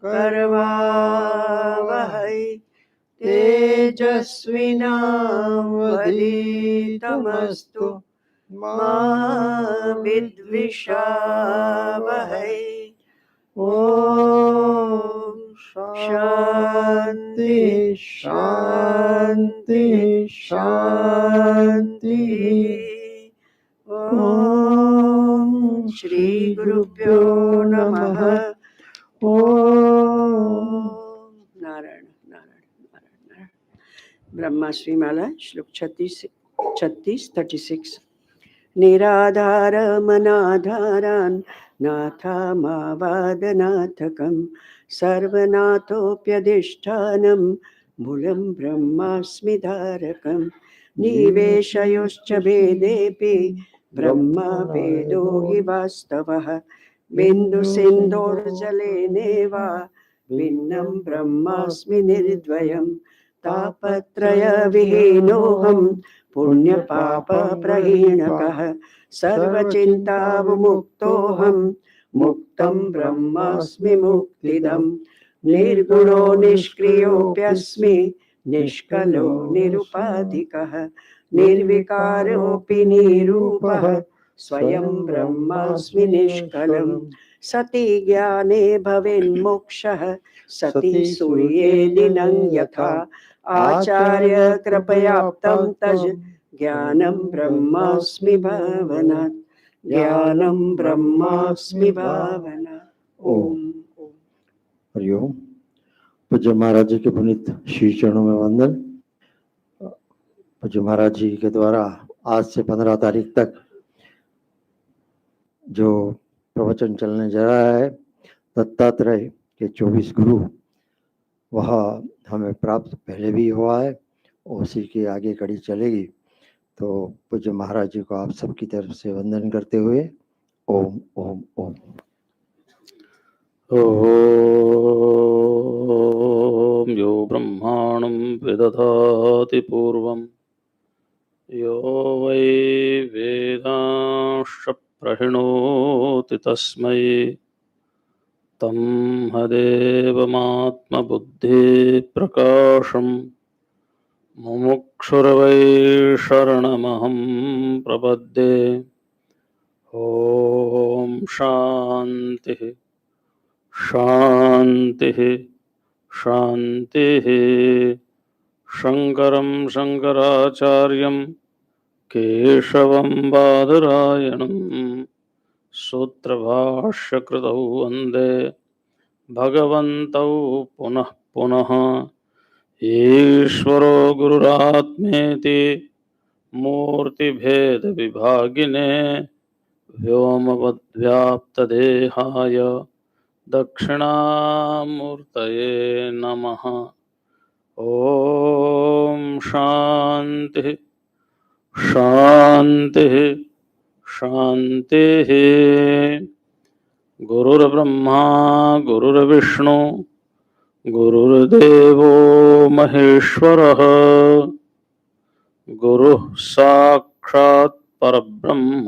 करवावहै तेजस्विनावधीतमस्तु मा विद्विषावहै। ओम शांति शांति शांति। ओम श्री गुरुभ्यो नमः। ओम नारायण नारायण नारायण। ब्रह्माश्री माला श्लोक 36 निराधारमनाधारान् नाथामावादनाथकं सर्वनाथोऽप्यधिष्ठानं मूलं ब्रह्मास्मि धारकं निवेशयोश्च भेदेऽपि ब्रह्मा भेदो हि वास्तवः बिन्दुसिन्धोर्जलेनेव भिन्नं ब्रह्मास्मि निर्द्वयं तापत्रयविहीनोऽहं पुण्यपापप्रहीणकः सर्वचिन्ताविमुक्तोऽहं मुक्तं ब्रह्मास्मि मुक्तिदं निर्गुणो निष्क्रियोऽप्यस्मि निष्कलो निरुपाधिकः निर्विकारोऽपि निरूपः स्वयं ब्रह्मास्मि निष्कलं सति ज्ञाने भवेन्मोक्षः सति सूर्ये दिनं यथा आचार्य कृपयाप्तं तज ज्ञानं ब्रह्मास्मि भावनात् ज्ञानं ब्रह्मास्मि भावनात्। ओम हरिओम। पूज्य महाराज जी के पुनीत श्री चरणों में वंदन। पूज्य महाराज जी के द्वारा आज से 15 तारीख तक जो प्रवचन चलने जा रहा है दत्तात्रेय के 24 गुरु, वह हमें प्राप्त पहले भी हुआ है और उसी की आगे कड़ी चलेगी। तो पूज्य महाराज जी को आप सबकी तरफ से वंदन करते हुए ओम ओम ओम। ओम यो ब्रह्माणं विदधाति पूर्वं यो वै वेदांश्च प्रहिणोति तस्मै तं हदेवमात्मबुद्धिप्रकाशं मुमुक्षुर्वै शरणमहं प्रपद्ये। ओम शांति शांति शांति। शंकरं शंकराचार्यं केशवं बादरायणं सूत्रभाष्यकृतौ वन्दे भगवन्तौ पुनः पुनः। ईश्वरो गुरुरात्मेति मूर्तिभेदविभागिने व्योमवद्व्याप्तदेहाय दक्षिणामूर्तये नमः। ओम शांति शांति शांति। गुरुर्ब्रह्मा गुरुर्विष्णु गुरुर्देवो महेश्वरः गुरुः साक्षात् परब्रह्म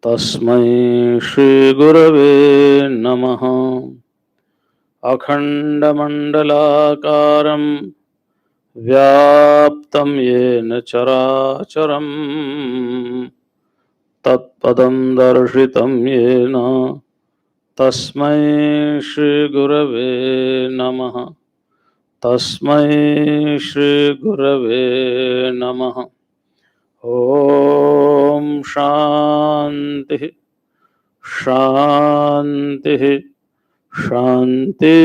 तस्मै श्री गुरवे नमः। अखंडमंडलाकारं व्याप्तं येन चराचरं तत्पदं दर्शितं येन तस्मै श्री गुरवे नमः। तस्मै श्री गुरवे नमः। ओम शांति शांति शांति।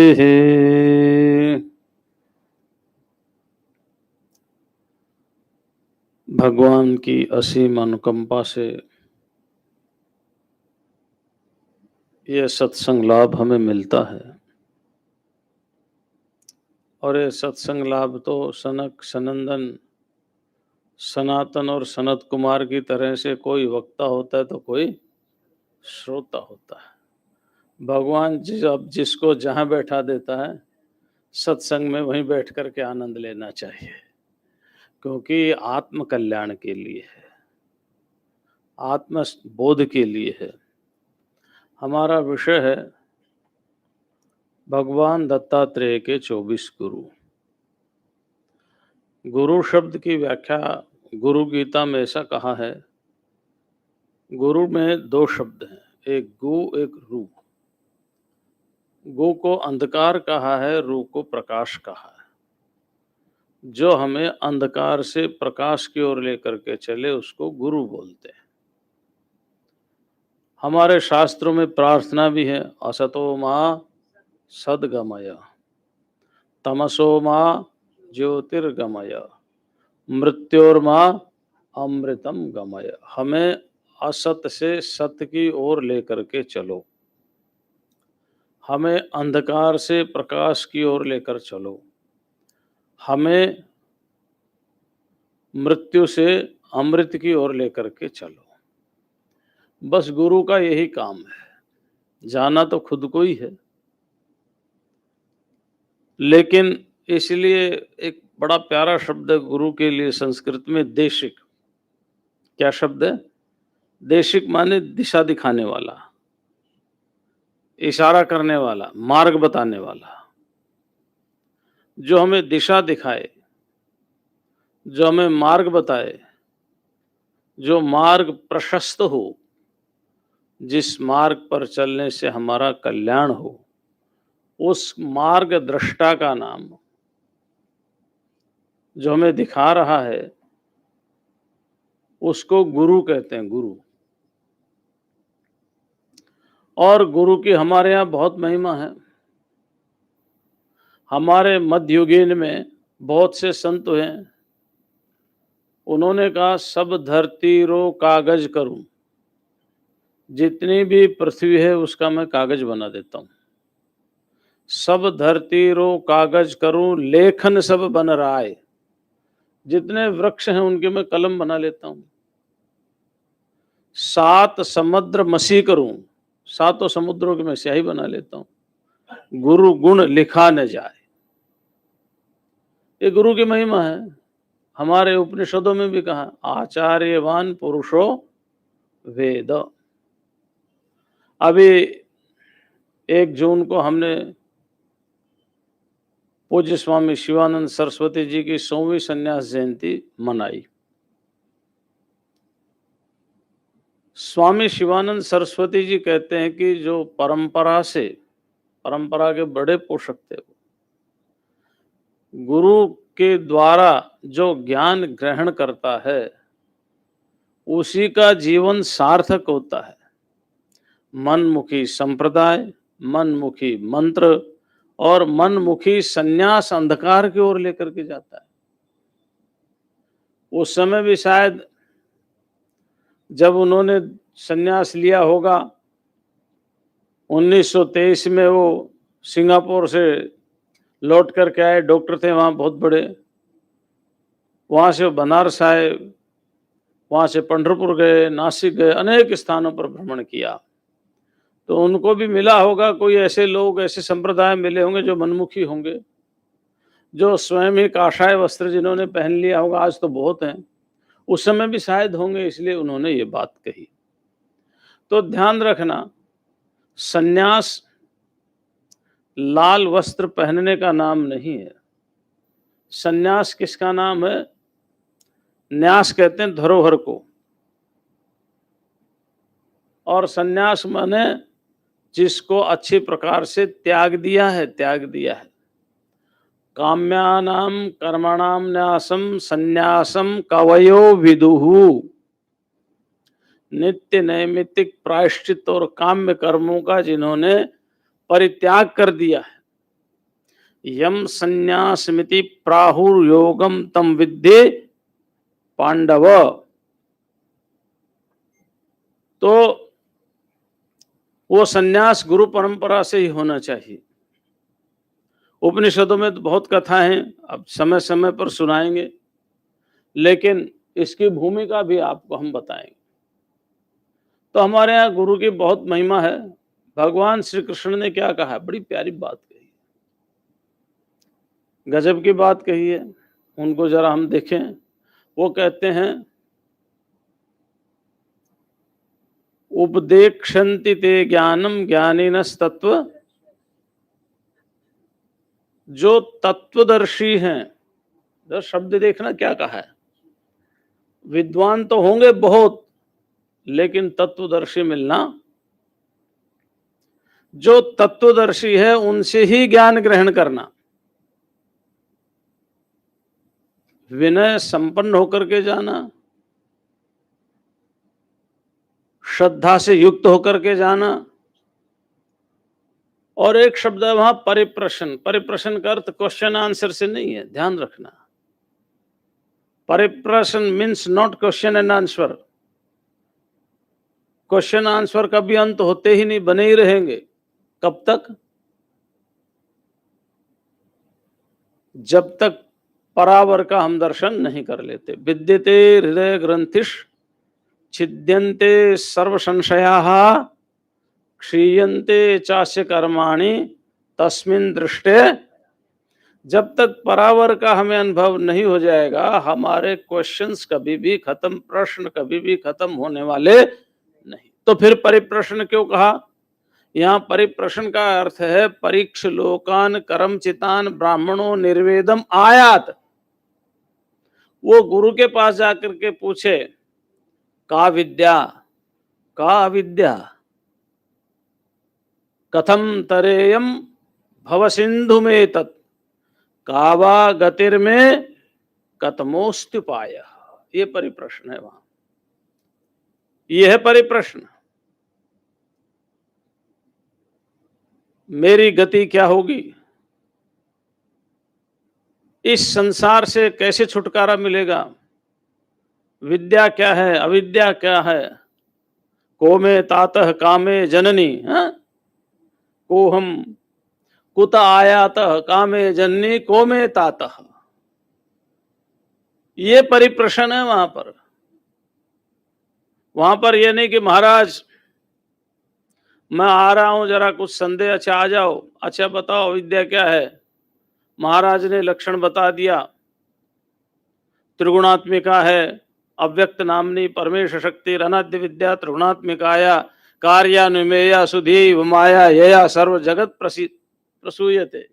भगवान की असीम अनुकंपा से ये सत्संग लाभ हमें मिलता है और ये सत्संग लाभ तो सनक सनंदन सनातन और सनत कुमार की तरह से कोई वक्ता होता है तो कोई श्रोता होता है। भगवान अब जिसको जहां बैठा देता है सत्संग में वहीं बैठ कर के आनंद लेना चाहिए, क्योंकि आत्म कल्याण के लिए है, आत्म बोध के लिए है। हमारा विषय है भगवान दत्तात्रेय के 24 गुरु। गुरु शब्द की व्याख्या गुरु गीता में ऐसा कहा है, गुरु में 2 शब्द हैं, एक गु एक रू। गु को अंधकार कहा है, रू को प्रकाश कहा है। जो हमें अंधकार से प्रकाश की ओर लेकर के चले उसको गुरु बोलते हैं। हमारे शास्त्रों में प्रार्थना भी है, असतो मां सद्गमय, तमसो मां ज्योतिर्गमय, मृत्योर्मा अमृतम गमय। हमें असत से सत्य की ओर लेकर के चलो, हमें अंधकार से प्रकाश की ओर लेकर चलो, हमें मृत्यु से अमृत की ओर लेकर के चलो। बस गुरु का यही काम है। जाना तो खुद को ही है, लेकिन इसलिए एक बड़ा प्यारा शब्द है गुरु के लिए संस्कृत में, देशिक। क्या शब्द है? देशिक माने दिशा दिखाने वाला, इशारा करने वाला, मार्ग बताने वाला। जो हमें दिशा दिखाए, जो हमें मार्ग बताए, जो मार्ग प्रशस्त हो, जिस मार्ग पर चलने से हमारा कल्याण हो, उस मार्ग दृष्टा का नाम, जो हमें दिखा रहा है, उसको गुरु कहते हैं, गुरु। और गुरु की हमारे यहाँ बहुत महिमा है। हमारे मध्ययुगीन में बहुत से संत हैं, उन्होंने कहा सब धरती रो कागज करूं, जितनी भी पृथ्वी है उसका मैं कागज बना देता हूं। सब धरती रो कागज करूं, लेखन सब बन राय, जितने वृक्ष हैं उनके मैं कलम बना लेता हूं। 7 समुद्र मसी करूं, 7 समुद्रों की मैं स्याही बना लेता हूं। गुरु गुण लिखा न जाए, ये गुरु की महिमा है। हमारे उपनिषदों में भी कहा, आचार्यवान पुरुषो वेद। अभी 1 जून को हमने पूज्य स्वामी शिवानंद सरस्वती जी की 100वीं संन्यास जयंती मनाई। स्वामी शिवानंद सरस्वती जी कहते हैं कि जो परंपरा के बड़े पोषक थे, गुरु के द्वारा जो ज्ञान ग्रहण करता है उसी का जीवन सार्थक होता है। मनमुखी संप्रदाय, मनमुखी मंत्र और मनमुखी संन्यास अंधकार की ओर लेकर के जाता है। उस समय भी शायद जब उन्होंने संन्यास लिया होगा 1923 में, वो सिंगापुर से लौट करके आए, डॉक्टर थे वहाँ बहुत बड़े, वहाँ से बनारस आए, वहाँ से पंढरपुर गए, नासिक गए, अनेक स्थानों पर भ्रमण किया। तो उनको भी मिला होगा कोई ऐसे लोग, ऐसे संप्रदाय मिले होंगे जो मनमुखी होंगे, जो स्वयं ही काषाय वस्त्र जिन्होंने पहन लिया होगा, आज तो बहुत हैं, उस समय भी शायद होंगे, इसलिए उन्होंने ये बात कही। तो ध्यान रखना, संन्यास लाल वस्त्र पहनने का नाम नहीं है। संन्यास किसका नाम है? न्यास कहते हैं धरोहर को, और संन्यास माने जिसको अच्छी प्रकार से त्याग दिया है, त्याग दिया है। काम्यानाम कर्मणाम न्यासम संन्यासम कवयो विदुहु। नित्य नैमित्तिक प्रायश्चित और काम्य कर्मों का जिन्होंने परित्याग कर दिया है, यम संन्यासमिति प्राहुर योगम तम विद्ये पांडव। तो वो संन्यास गुरु परंपरा से ही होना चाहिए। उपनिषदों में तो बहुत कथाएं हैं, अब समय समय पर सुनाएंगे, लेकिन इसकी भूमिका भी आपको हम बताएंगे। तो हमारे यहाँ गुरु की बहुत महिमा है। भगवान श्री कृष्ण ने क्या कहा, बड़ी प्यारी बात कही, गजब की बात कही है। उनको जरा हम देखें। वो कहते हैं, उपदेक्षन्ति ते ज्ञानम ज्ञानिनस्तत्व जो तत्वदर्शी हैं, जो शब्द देखना क्या कहा है, विद्वान तो होंगे बहुत, लेकिन तत्वदर्शी मिलना, जो तत्वदर्शी है उनसे ही ज्ञान ग्रहण करना, विनय संपन्न होकर के जाना, श्रद्धा से युक्त होकर के जाना। और एक शब्द है वहां परिप्रश्न। परिप्रश्न का अर्थ क्वेश्चन आंसर से नहीं है, ध्यान रखना। परिप्रश्न means not question and answer. Question answer का भी अंत होते ही नहीं, बने ही रहेंगे। कब तक? जब तक परावर का हम दर्शन नहीं कर लेते। विद्यते हृदय ग्रंथिश छिद्यन्ते सर्व संशयाः क्षीयन्ते चास्य कर्माणि तस्मिन् दृष्टे। जब तक परावर का हमें अनुभव नहीं हो जाएगा, हमारे क्वेश्चंस कभी भी खत्म, प्रश्न कभी भी खत्म होने वाले नहीं। तो फिर परिप्रश्न क्यों कहा? यहाँ परिप्रश्न का अर्थ है परीक्ष लोकान कर्मचितान ब्राह्मणों निर्वेदम आयात। वो गुरु के पास जाकर के पूछे, का विद्या का अविद्या कथम तरेयम भव सिंधु में तत् कावा गतिर में कतमोस्तुपाय। ये परिप्रश्न है वहां, ये है परिप्रश्न। मेरी गति क्या होगी, इस संसार से कैसे छुटकारा मिलेगा, विद्या क्या है, अविद्या क्या है, को में तातः कामे जननी, को हम कुत आयातः कामे जननी को में तातः। ये परिप्रश्न है वहां पर। वहां पर ये नहीं कि महाराज मैं आ रहा हूं, जरा कुछ संदेह, अच्छा आ जाओ, अच्छा बताओ विद्या क्या है। महाराज ने लक्षण बता दिया, त्रिगुणात्मिका है, अव्यक्त नामनी परमेश शक्ति अनाद्य विद्या त्रिगुणात्मिकाया कार्यानुमेया सुधीव माया यया सर्व जगत प्रसूयते।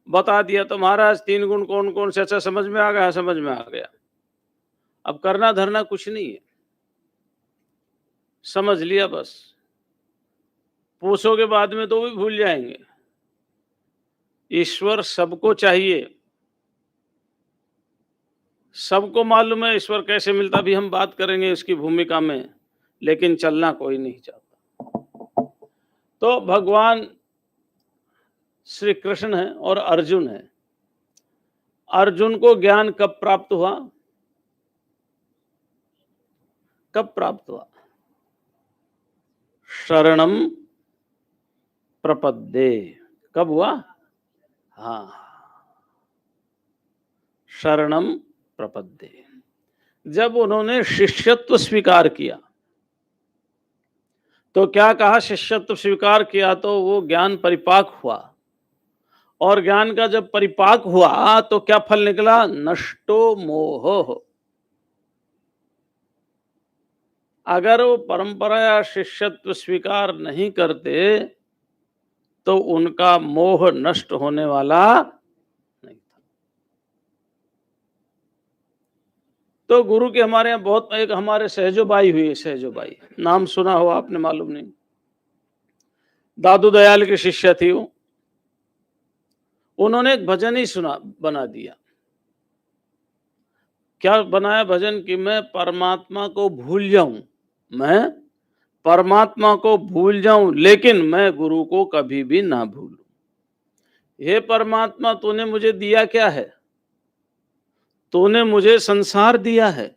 बता दिया तो महाराज तीन गुण कौन कौन से, अच्छा समझ में आ गया, समझ में आ गया। अब करना धरना कुछ नहीं है, समझ लिया बस। पूछोगे बाद में तो भी भूल जाएंगे। ईश्वर सबको चाहिए, सबको मालूम है ईश्वर कैसे मिलता, भी हम बात करेंगे इसकी भूमिका में, लेकिन चलना कोई नहीं चाहता। तो भगवान श्री कृष्ण है और अर्जुन है। अर्जुन को ज्ञान कब प्राप्त हुआ? कब प्राप्त हुआ? शरणम प्रपद्ये। कब हुआ? हाँ, शरणम प्रपद्ये। जब उन्होंने शिष्यत्व स्वीकार किया तो क्या कहा? शिष्यत्व स्वीकार किया तो वो ज्ञान परिपाक हुआ, और ज्ञान का जब परिपाक हुआ तो क्या फल निकला? नष्टो मोह। अगर वो परंपरा या शिष्यत्व स्वीकार नहीं करते तो उनका मोह नष्ट होने वाला नहीं था। तो गुरु के हमारे यहाँ बहुत, एक हमारे सहजोबाई हुई, सहजोबाई नाम सुना हो आपने, मालूम नहीं, दादू दयाल की शिष्य थी वो। उन्होंने एक भजन ही सुना, बना दिया। क्या बनाया भजन? कि मैं परमात्मा को भूल जाऊं, मैं परमात्मा को भूल जाऊं, लेकिन मैं गुरु को कभी भी ना भूलूं। हे परमात्मा, तूने मुझे दिया क्या है? तूने मुझे संसार दिया है,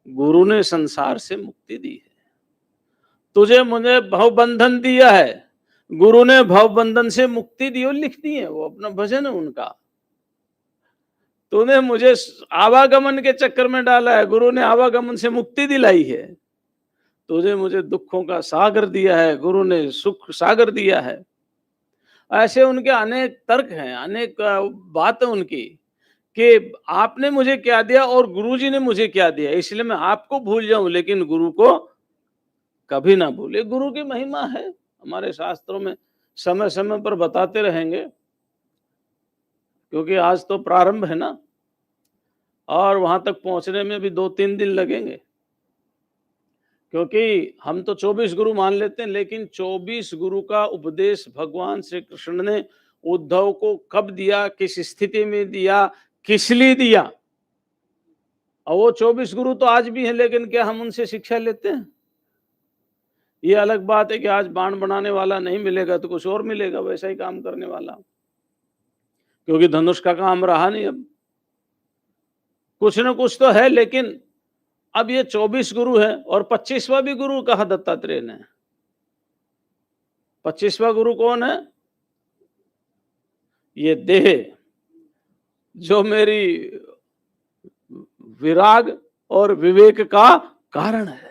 गुरु ने संसार से मुक्ति दी है। तुझे मुझे भवबंधन दिया है, गुरु ने भवबंधन से मुक्ति दी। और लिख दी है, वो अपना भजन है उनका। तूने मुझे आवागमन के चक्कर में डाला है, गुरु ने आवागमन से मुक्ति दिलाई है। तुझे मुझे दुखों का सागर दिया है, गुरु ने सुख सागर दिया है। ऐसे उनके अनेक तर्क हैं, अनेक बातें उनकी, कि आपने मुझे क्या दिया और गुरुजी ने मुझे क्या दिया, इसलिए मैं आपको भूल जाऊं लेकिन गुरु को कभी ना भूले। गुरु की महिमा है, हमारे शास्त्रों में समय समय पर बताते रहेंगे। क्योंकि आज तो प्रारंभ है ना, और वहां तक पहुंचने में भी 2-3 दिन लगेंगे। क्योंकि हम तो 24 गुरु मान लेते हैं, लेकिन 24 गुरु का उपदेश भगवान श्री कृष्ण ने उद्धव को कब दिया, किस स्थिति में दिया, किस लिए दिया। और वो 24 गुरु तो आज भी हैं, लेकिन क्या हम उनसे शिक्षा लेते हैं? ये अलग बात है कि आज बाण बनाने वाला नहीं मिलेगा तो कुछ और मिलेगा वैसा ही काम करने वाला, क्योंकि धनुष का काम रहा नहीं। अब कुछ न कुछ तो है, लेकिन अब ये 24 गुरु है और 25वां भी गुरु कहा दत्तात्रेय ने। 25वां गुरु कौन है? ये देह, जो मेरी विराग और विवेक का कारण है।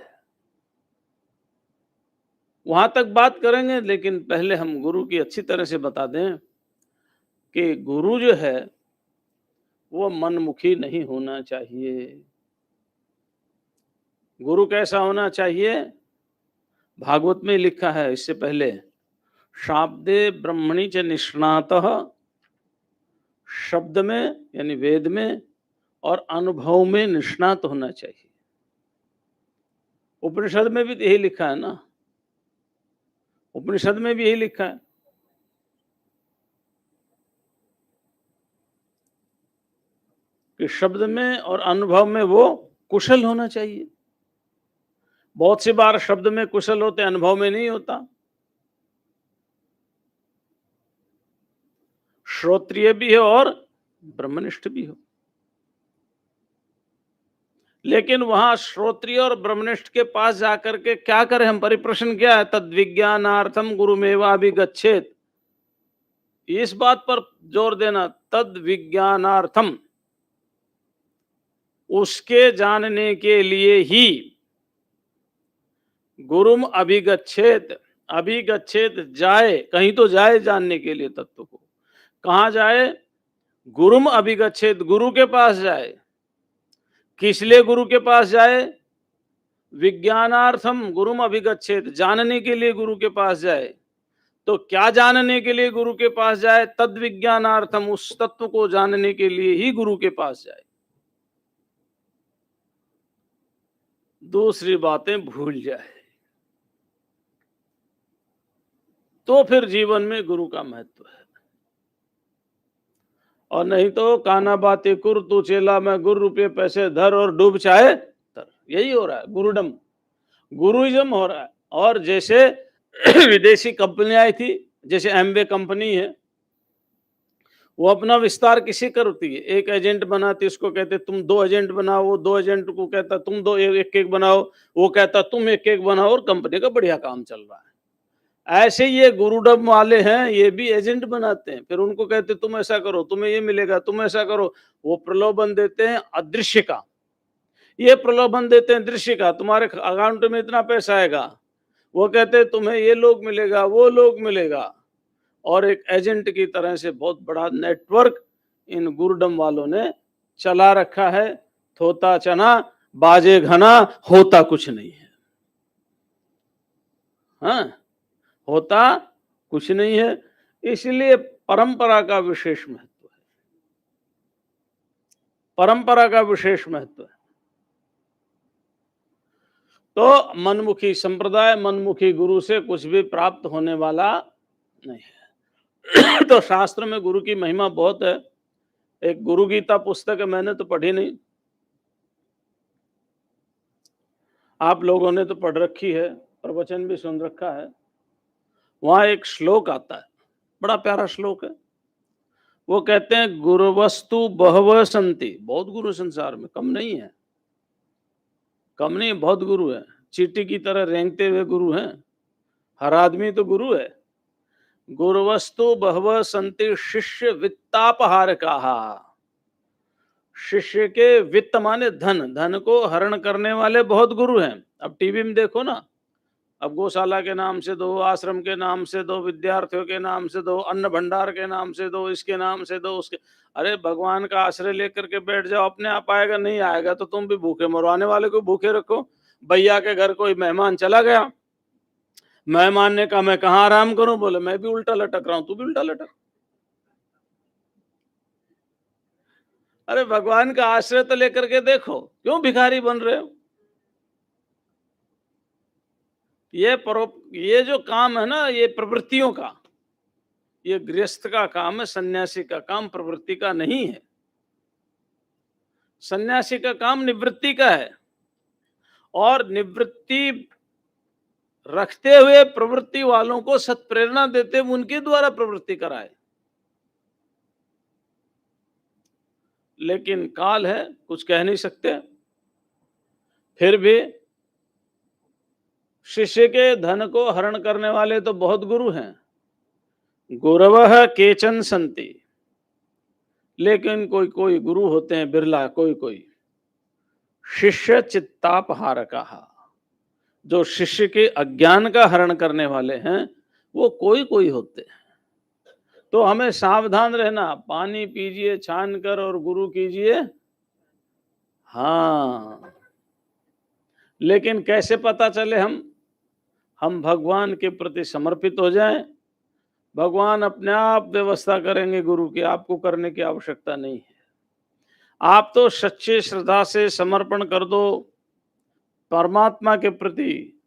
वहां तक बात करेंगे, लेकिन पहले हम गुरु की अच्छी तरह से बता दें कि गुरु जो है वो मनमुखी नहीं होना चाहिए। गुरु कैसा होना चाहिए? भागवत में लिखा है इससे पहले, शाब्दे ब्रह्मणि च निष्णातः, शब्द में यानी वेद में और अनुभव में निष्णात होना चाहिए। उपनिषद में भी यही लिखा है ना, उपनिषद में भी यही लिखा है कि शब्द में और अनुभव में वो कुशल होना चाहिए। बहुत सी बार शब्द में कुशल होते, अनुभव में नहीं होता। श्रोत्रिय भी हो और ब्रह्मनिष्ठ भी हो, लेकिन वहां श्रोत्रिय और ब्रह्मनिष्ठ के पास जाकर के क्या करें हम? परिप्रश्न क्या है? तद विज्ञानार्थम गुरुमेवाभिगच्छेत। इस बात पर जोर देना, तद विज्ञानार्थम, उसके जानने के लिए ही गुरुम अभिगच्छेत। अभिगच्छेत जाए, कहीं तो जाए जानने के लिए तत्व को। कहां जाए? गुरुम अभिगच्छेत, गुरु के पास जाए। किस लिए गुरु के पास जाए? विज्ञानार्थम गुरुम अभिगच्छेत, जानने के लिए गुरु के पास जाए। तो क्या जानने के लिए गुरु के पास जाए? तद विज्ञानार्थम, उस तत्व को जानने के लिए ही गुरु के पास जाए। दूसरी बातें भूल जाए, तो फिर जीवन में गुरु का महत्व है। और नहीं तो काना बातें कुर, तू चेला मैं गुरु, रुपये पैसे धर और डूब चाहे तर। यही हो रहा है, गुरुडम, गुरुइज्म हो रहा है। और जैसे विदेशी कंपनियां आई थी, जैसे एमवे कंपनी है, वो अपना विस्तार किसी करती है? एक एजेंट बनाती, उसको कहते तुम 2 एजेंट बनाओ, वो 2 एजेंट को कहता तुम 2 एक बनाओ, वो कहता तुम एक बनाओ, और कंपनी का बढ़िया काम चल रहा है। ऐसे ये गुरुडम वाले हैं, ये भी एजेंट बनाते हैं, फिर उनको कहते तुम ऐसा करो, तुम्हें ये मिलेगा, तुम ऐसा करो। वो प्रलोभन देते हैं अदृश्य का, ये प्रलोभन देते हैं दृश्य का, तुम्हारे अकाउंट में इतना पैसा आएगा। वो कहते हैं तुम्हें ये लोग मिलेगा, वो लोग मिलेगा। और एक एजेंट की तरह से बहुत बड़ा नेटवर्क इन गुरुडम वालों ने चला रखा है। थोता चना बाजे घना, होता कुछ नहीं है। हाँ, होता कुछ नहीं है। इसलिए परंपरा का विशेष महत्व है, परंपरा का विशेष महत्व है। तो मनमुखी संप्रदाय, मनमुखी गुरु से कुछ भी प्राप्त होने वाला नहीं है। तो शास्त्र में गुरु की महिमा बहुत है। एक गुरु गीता पुस्तक है, मैंने तो पढ़ी नहीं, आप लोगों ने तो पढ़ रखी है, प्रवचन भी सुन रखा है। वहां एक श्लोक आता है, बड़ा प्यारा श्लोक है। वो कहते हैं गुरुवस्तु बहवः सन्ति, बहुत गुरु संसार में, कम नहीं है, कम नहीं, बहुत गुरु है। चींटी की तरह रेंगते हुए गुरु हैं, हर आदमी तो गुरु है। गुरुवस्तु बहवः सन्ति शिष्य वित्तापहार कहा। शिष्य के वित्त माने धन, धन को हरण करने वाले बहुत गुरु हैं। अब टीवी में देखो ना, अब गौशाला के नाम से दो, आश्रम के नाम से दो, विद्यार्थियों के नाम से दो, अन्न भंडार के नाम से दो, इसके नाम से दो, उसके। अरे भगवान का आश्रय लेकर के बैठ जाओ, अपने आप आएगा, नहीं आएगा तो तुम भी भूखे मरवाने वाले को भूखे रखो। भैया के घर कोई मेहमान चला गया, मेहमान ने कहा मैं कहाँ आराम करूं, बोले मैं भी उल्टा लटक रहा हूं, तू भी उल्टा लटक। अरे भगवान का आश्रय तो लेकर के देखो, क्यों भिखारी बन रहे हो? ये जो काम है ना, ये प्रवृत्तियों का, ये गृहस्थ का काम है, सन्यासी का काम प्रवृत्ति का नहीं है। सन्यासी का काम निवृत्ति का है, और निवृत्ति रखते हुए प्रवृत्ति वालों को सत्प्रेरणा देते हुए उनके द्वारा प्रवृत्ति कराए। लेकिन काल है, कुछ कह नहीं सकते। फिर भी शिष्य के धन को हरण करने वाले तो बहुत गुरु हैं। गुरवः केचन संति, लेकिन कोई कोई गुरु होते हैं बिरला, कोई कोई। शिष्य चित्तापहारकाः, जो शिष्य के अज्ञान का हरण करने वाले हैं, वो कोई कोई होते हैं। तो हमें सावधान रहना, पानी पीजिए छान कर और गुरु कीजिए। हाँ, लेकिन कैसे पता चले हम भगवान के प्रति समर्पित हो जाएं। भगवान अपने आप व्यवस्था करेंगे गुरु की, आपको करने की आवश्यकता नहीं है। आप तो सच्चे श्रद्धा से समर्पण कर दो परमात्मा के प्रति,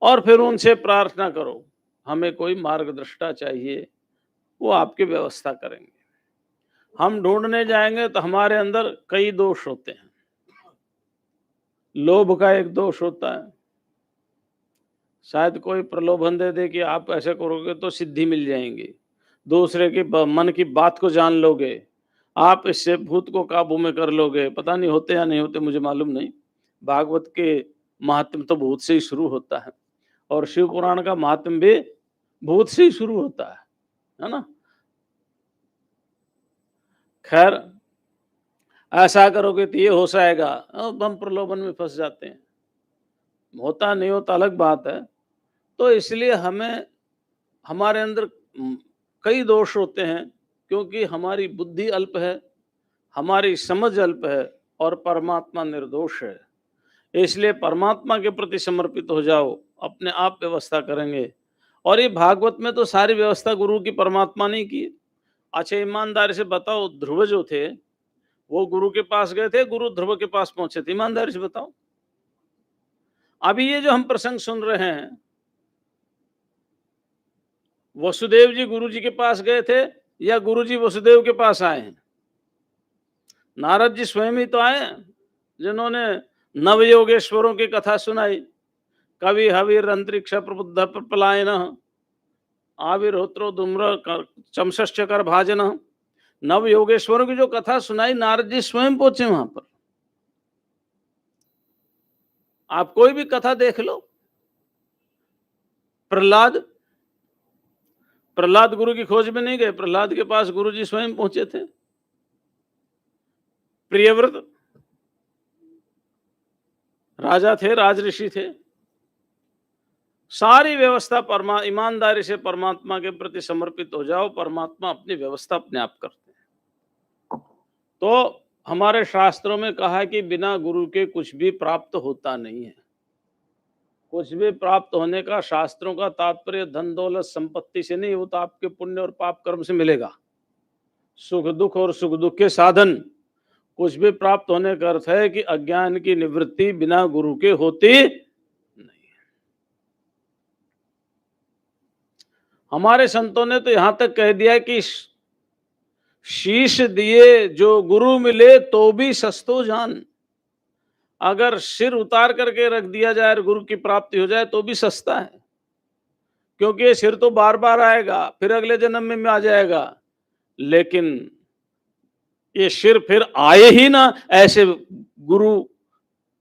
और फिर उनसे प्रार्थना करो हमें कोई मार्गदर्शता चाहिए, वो आपकी व्यवस्था करेंगे। हम ढूंढने जाएंगे तो हमारे अंदर कई दोष होते हैं। लोभ का एक दोष होता है, शायद कोई प्रलोभन दे दे कि आप ऐसे करोगे तो सिद्धि मिल जाएंगी, दूसरे की मन की बात को जान लोगे, आप इससे भूत को काबू में कर लोगे। पता नहीं होते या नहीं होते, मुझे मालूम नहीं। भागवत के महात्म तो भूत से ही शुरू होता है, और शिव पुराण का महात्म भी भूत से ही शुरू होता है ना। खैर, ऐसा करोगे तो ये हो जाएगा, अब हम प्रलोभन में फंस जाते हैं। होता नहीं होता अलग बात है। तो इसलिए हमें, हमारे अंदर कई दोष होते हैं, क्योंकि हमारी बुद्धि अल्प है, हमारी समझ अल्प है, और परमात्मा निर्दोष है। इसलिए परमात्मा के प्रति समर्पित हो जाओ, अपने आप व्यवस्था करेंगे। और ये भागवत में तो सारी व्यवस्था गुरु की परमात्मा ने की। अच्छा, ईमानदारी से बताओ, ध्रुव जो थे वो गुरु के पास गए थे, गुरु ध्रुव के पास पहुंचे थे? ईमानदारी से बताओ। अभी ये जो हम प्रसंग सुन रहे हैं, वसुदेव जी गुरु जी के पास गए थे या गुरु जी वसुदेव के पास आए हैं? नारद जी स्वयं ही तो आए हैं, जिन्होंने नवयोगेश्वरों की कथा सुनाई। कवि हविर अंतरिक्ष प्रबुद्ध प्रपलायन आविर्होत्रो धूम्र चमश्चकर भाजन। नव योगेश्वरों की जो कथा सुनाई, नारद जी स्वयं पहुंचे वहां पर। आप कोई भी कथा देख लो। प्रहलाद गुरु की खोज में नहीं गए, प्रहलाद के पास गुरु जी स्वयं पहुंचे थे। प्रियव्रत राजा थे, राजऋषि थे। सारी व्यवस्था ईमानदारी से परमात्मा के प्रति समर्पित हो जाओ, परमात्मा अपनी व्यवस्था अपने आप करते हैं। तो हमारे शास्त्रों में कहा है कि बिना गुरु के कुछ भी प्राप्त होता नहीं है। कुछ भी प्राप्त होने का शास्त्रों का तात्पर्य धन दौलत संपत्ति से नहीं, वो तो आपके पुण्य और पाप कर्म से मिलेगा। सुख दुख और सुख दुख के साधन, कुछ भी प्राप्त होने का अर्थ है कि अज्ञान की निवृत्ति बिना गुरु के होती नहीं। हमारे संतों ने तो यहां तक कह दिया कि शीश दिए जो गुरु मिले तो भी सस्तो जान। अगर सिर उतार करके रख दिया जाए और गुरु की प्राप्ति हो जाए तो भी सस्ता है, क्योंकि ये सिर तो बार बार आएगा, फिर अगले जन्म में आ जाएगा, लेकिन ये सिर फिर आए ही ना, ऐसे गुरु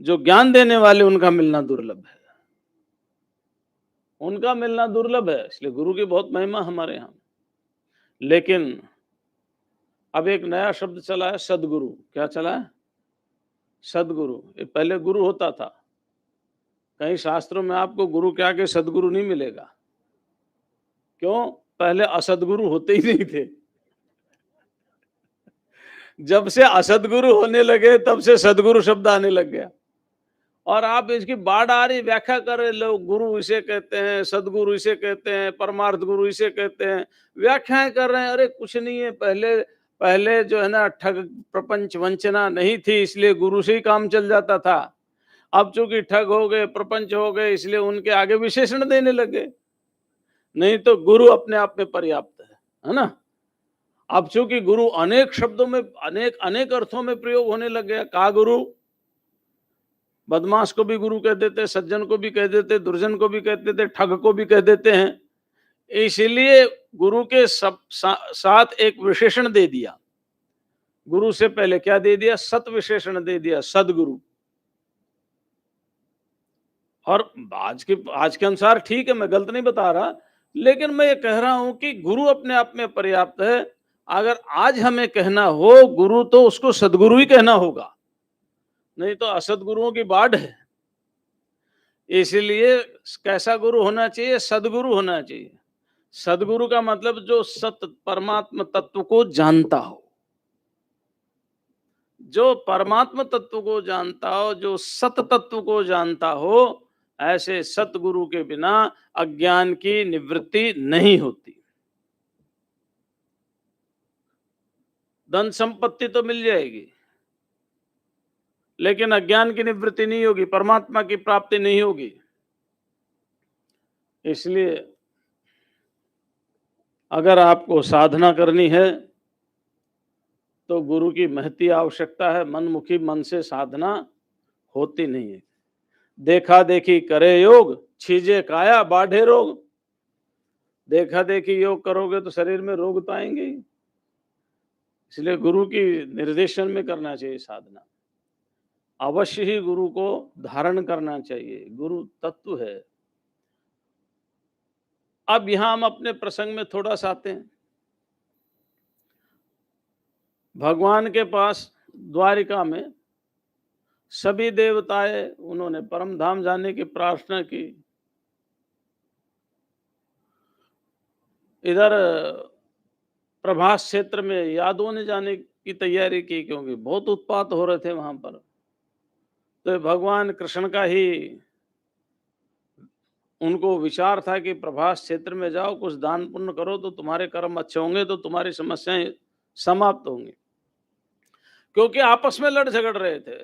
जो ज्ञान देने वाले, उनका मिलना दुर्लभ है। उनका मिलना दुर्लभ है, इसलिए गुरु की बहुत महिमा हमारे यहाँ। लेकिन अब एक नया शब्द चला है, सदगुरु। क्या चला है? सदगुरु। ये पहले गुरु होता था। कई शास्त्रों में आपको गुरु के आगे सदगुरु नहीं मिलेगा। क्यों? पहले असदगुरु होते ही नहीं थे। जब से असदगुरु होने लगे तब से सदगुरु शब्द आने लग गया। और आप इसकी बाढ़ आ रही व्याख्या कर रहे लोग, गुरु इसे कहते हैं, सदगुरु इसे कहते हैं, परमार्थ गुरु इसे कहते हैं, व्याख्याएं कर रहे हैं। अरे कुछ नहीं है, पहले पहले जो है ना ठग प्रपंच वंचना नहीं थी, इसलिए गुरु से ही काम चल जाता था। अब चूंकि ठग हो गए, प्रपंच हो गए, इसलिए उनके आगे विशेषण देने लगे। नहीं तो गुरु अपने आप में पर्याप्त है ना। अब चूंकि गुरु अनेक शब्दों में, अनेक अनेक अर्थों में प्रयोग होने लग गया। का गुरु, बदमाश को भी गुरु कह देते, सज्जन को भी कह देते, दुर्जन को भी कहते थे, ठग को भी कह देते हैं। इसलिए गुरु के साथ एक विशेषण दे दिया। गुरु से पहले क्या दे दिया? सत विशेषण दे दिया, सदगुरु। और आज के अनुसार ठीक है, मैं गलत नहीं बता रहा, लेकिन मैं ये कह रहा हूं कि गुरु अपने आप में पर्याप्त है। अगर आज हमें कहना हो गुरु, तो उसको सदगुरु ही कहना होगा, नहीं तो असदगुरुओं की बाढ़ है। इसलिए कैसा गुरु होना चाहिए? सदगुरु होना चाहिए। सदगुरु का मतलब जो सत परमात्मा तत्व को जानता हो, जो परमात्मा तत्व को जानता हो, जो सत तत्व को जानता हो, ऐसे सतगुरु के बिना अज्ञान की निवृत्ति नहीं होती। धन संपत्ति तो मिल जाएगी, लेकिन अज्ञान की निवृत्ति नहीं होगी, परमात्मा की प्राप्ति नहीं होगी। इसलिए अगर आपको साधना करनी है तो गुरु की महती आवश्यकता है। मनमुखी मन से साधना होती नहीं है। देखा देखी करे योग, छीजे काया बाढ़े रोग। देखा देखी योग करोगे तो शरीर में रोग तो आएंगे ही। इसलिए गुरु की निर्देशन में करना चाहिए साधना। अवश्य ही गुरु को धारण करना चाहिए, गुरु तत्व है। अब यहां हम अपने प्रसंग में थोड़ा सा आते हैं। भगवान के पास द्वारिका में सभी देवताएं, उन्होंने परम धाम जाने की प्रार्थना की। इधर प्रभास क्षेत्र में यादवों ने जाने की तैयारी की, क्योंकि बहुत उत्पात हो रहे थे वहां पर। तो भगवान कृष्ण का ही उनको विचार था कि प्रभास क्षेत्र में जाओ, कुछ दान पुण्य करो तो तुम्हारे कर्म अच्छे होंगे, तो तुम्हारी समस्याएं समाप्त होंगी। क्योंकि आपस में लड़ झगड़ रहे थे।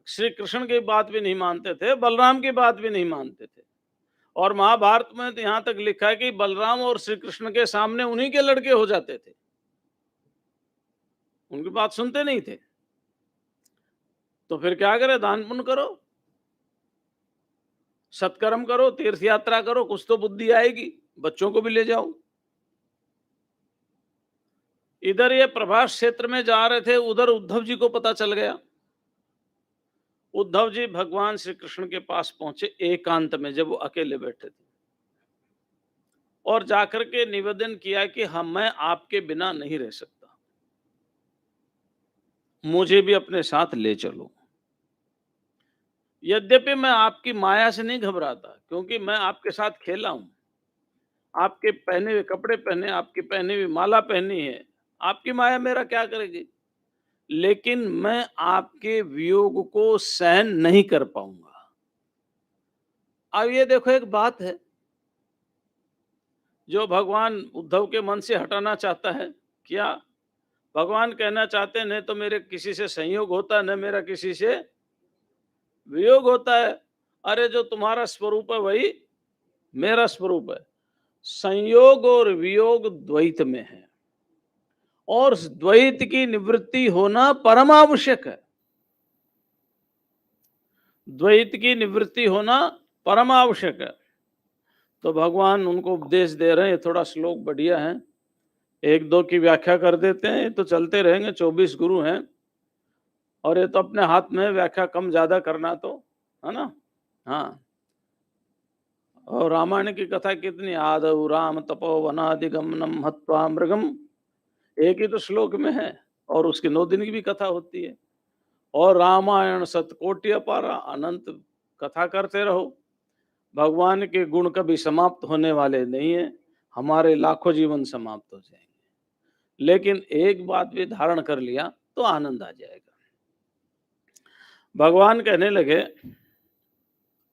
श्री कृष्ण की बात भी नहीं मानते थे, बलराम की बात भी नहीं मानते थे। और महाभारत में तो यहां तक लिखा है कि बलराम और श्री कृष्ण के सामने उन्हीं के लड़के हो जाते थे, उनकी बात सुनते नहीं थे। तो फिर क्या करे? दान पुण्य करो, सत्कर्म करो, तीर्थ यात्रा करो, कुछ तो बुद्धि आएगी, बच्चों को भी ले जाओ। इधर ये प्रभास क्षेत्र में जा रहे थे, उधर उद्धव जी को पता चल गया। उद्धव जी भगवान श्री कृष्ण के पास पहुंचे एकांत में, जब वो अकेले बैठे थे, और जाकर के निवेदन किया कि मैं आपके बिना नहीं रह सकता, मुझे भी अपने साथ ले चलो। यद्यपि मैं आपकी माया से नहीं घबराता, क्योंकि मैं आपके साथ खेला हूं, आपके पहने हुए कपड़े पहने, आपकी पहनी हुई माला पहनी है, आपकी माया मेरा क्या करेगी, लेकिन मैं आपके वियोग को सहन नहीं कर पाऊंगा। अब ये देखो, एक बात है जो भगवान उद्धव के मन से हटाना चाहता है। क्या भगवान कहना चाहते हैं? नहीं तो मेरे किसी से संयोग होता है, न मेरा किसी से वियोग होता है। अरे जो तुम्हारा स्वरूप है वही मेरा स्वरूप है। संयोग और वियोग द्वैत में है, और द्वैत की निवृत्ति होना परम आवश्यक है। द्वैत की निवृत्ति होना परम आवश्यक है। तो भगवान उनको उपदेश दे रहे हैं। थोड़ा श्लोक बढ़िया है, एक दो की व्याख्या कर देते हैं, तो चलते रहेंगे। 24 गुरु हैं, और ये तो अपने हाथ में व्याख्या कम ज्यादा करना, तो है ना। हाँ, और रामायण की कथा कितनी, आदौ राम तपो वनादिगमनम हत्वा मृगम, एक ही तो श्लोक में है, और उसकी 9 दिन की भी कथा होती है। और रामायण सतकोटि अपारा, अनंत कथा करते रहो। भगवान के गुण कभी समाप्त होने वाले नहीं है। हमारे लाखों जीवन समाप्त हो जाएंगे, लेकिन एक बात भी धारण कर लिया तो आनंद आ जाएगा। भगवान कहने लगे,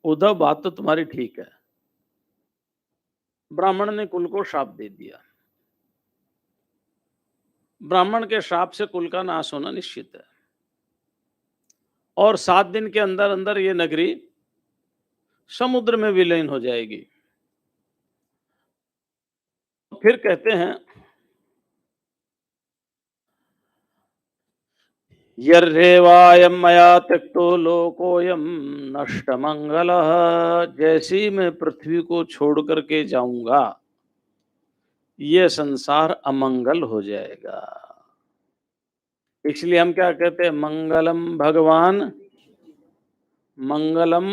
उद्धव बात तो तुम्हारी ठीक है। ब्राह्मण ने कुल को शाप दे दिया। ब्राह्मण के श्राप से कुल का नाश होना निश्चित है, और 7 दिन के अंदर अंदर ये नगरी समुद्र में विलीन हो जाएगी। फिर कहते हैं यर्रेवायम मया त्यक्तो लोकोयम नष्ट मंगलः, जैसी मैं पृथ्वी को छोड़ करके जाऊंगा ये संसार अमंगल हो जाएगा। इसलिए हम क्या कहते हैं, मंगलम भगवान मंगलम,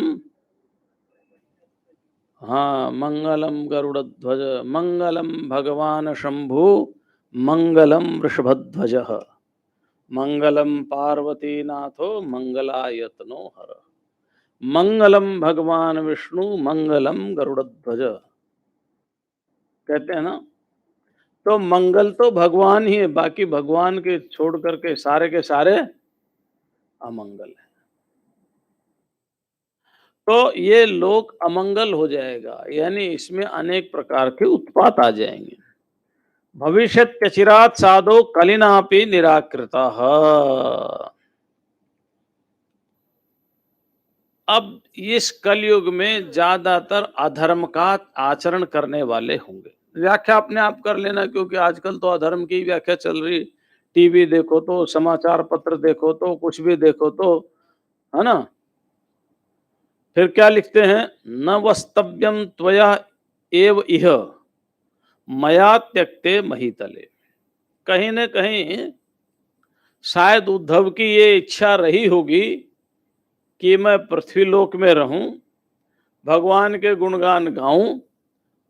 हाँ, मंगलम गरुड़ध्वज, मंगलम भगवान शंभु, मंगलम वृषभध्वज, मंगलम पार्वती नाथो मंगलायतनो हर, मंगलम भगवान विष्णु, मंगलम गरुड़ध्वज। कहते हैं ना, तो मंगल तो भगवान ही है, बाकी भगवान के छोड़ करके सारे के सारे अमंगल है। तो ये लोक अमंगल हो जाएगा, यानी इसमें अनेक प्रकार के उत्पात आ जाएंगे। भविष्यत कचिरात साधो कलिनापि निराकृता। अब इस कलयुग में ज्यादातर अधर्म का आचरण करने वाले होंगे। व्याख्या अपने आप कर लेना, क्योंकि आजकल तो अधर्म की व्याख्या चल रही। टीवी देखो तो, समाचार पत्र देखो तो, कुछ भी देखो तो, है ना। फिर क्या लिखते हैं, न वस्तव्यम त्वया एव इह मया त्यक्ते महीतले। कहीं न कहीं शायद उद्धव की ये इच्छा रही होगी कि मैं पृथ्वीलोक में रहूं, भगवान के गुणगान गाऊं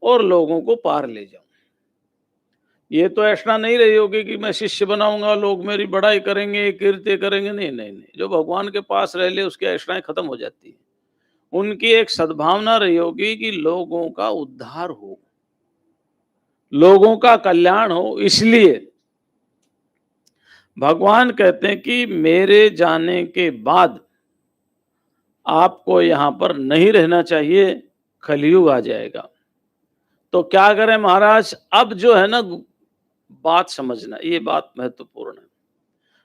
और लोगों को पार ले जाऊं। ये तो ऐसा नहीं रही होगी कि मैं शिष्य बनाऊंगा, लोग मेरी बड़ाई करेंगे, कीर्ति करेंगे। नहीं नहीं नहीं, जो भगवान के पास रह ले उसकी ऐसाएं खत्म हो जाती है। उनकी एक सद्भावना रही होगी कि लोगों का उद्धार हो, लोगों का कल्याण हो। इसलिए भगवान कहते हैं कि मेरे जाने के बाद आपको यहां पर नहीं रहना चाहिए, कलयुग आ जाएगा। तो क्या करें महाराज, अब जो है ना, बात समझना, ये बात महत्वपूर्ण है।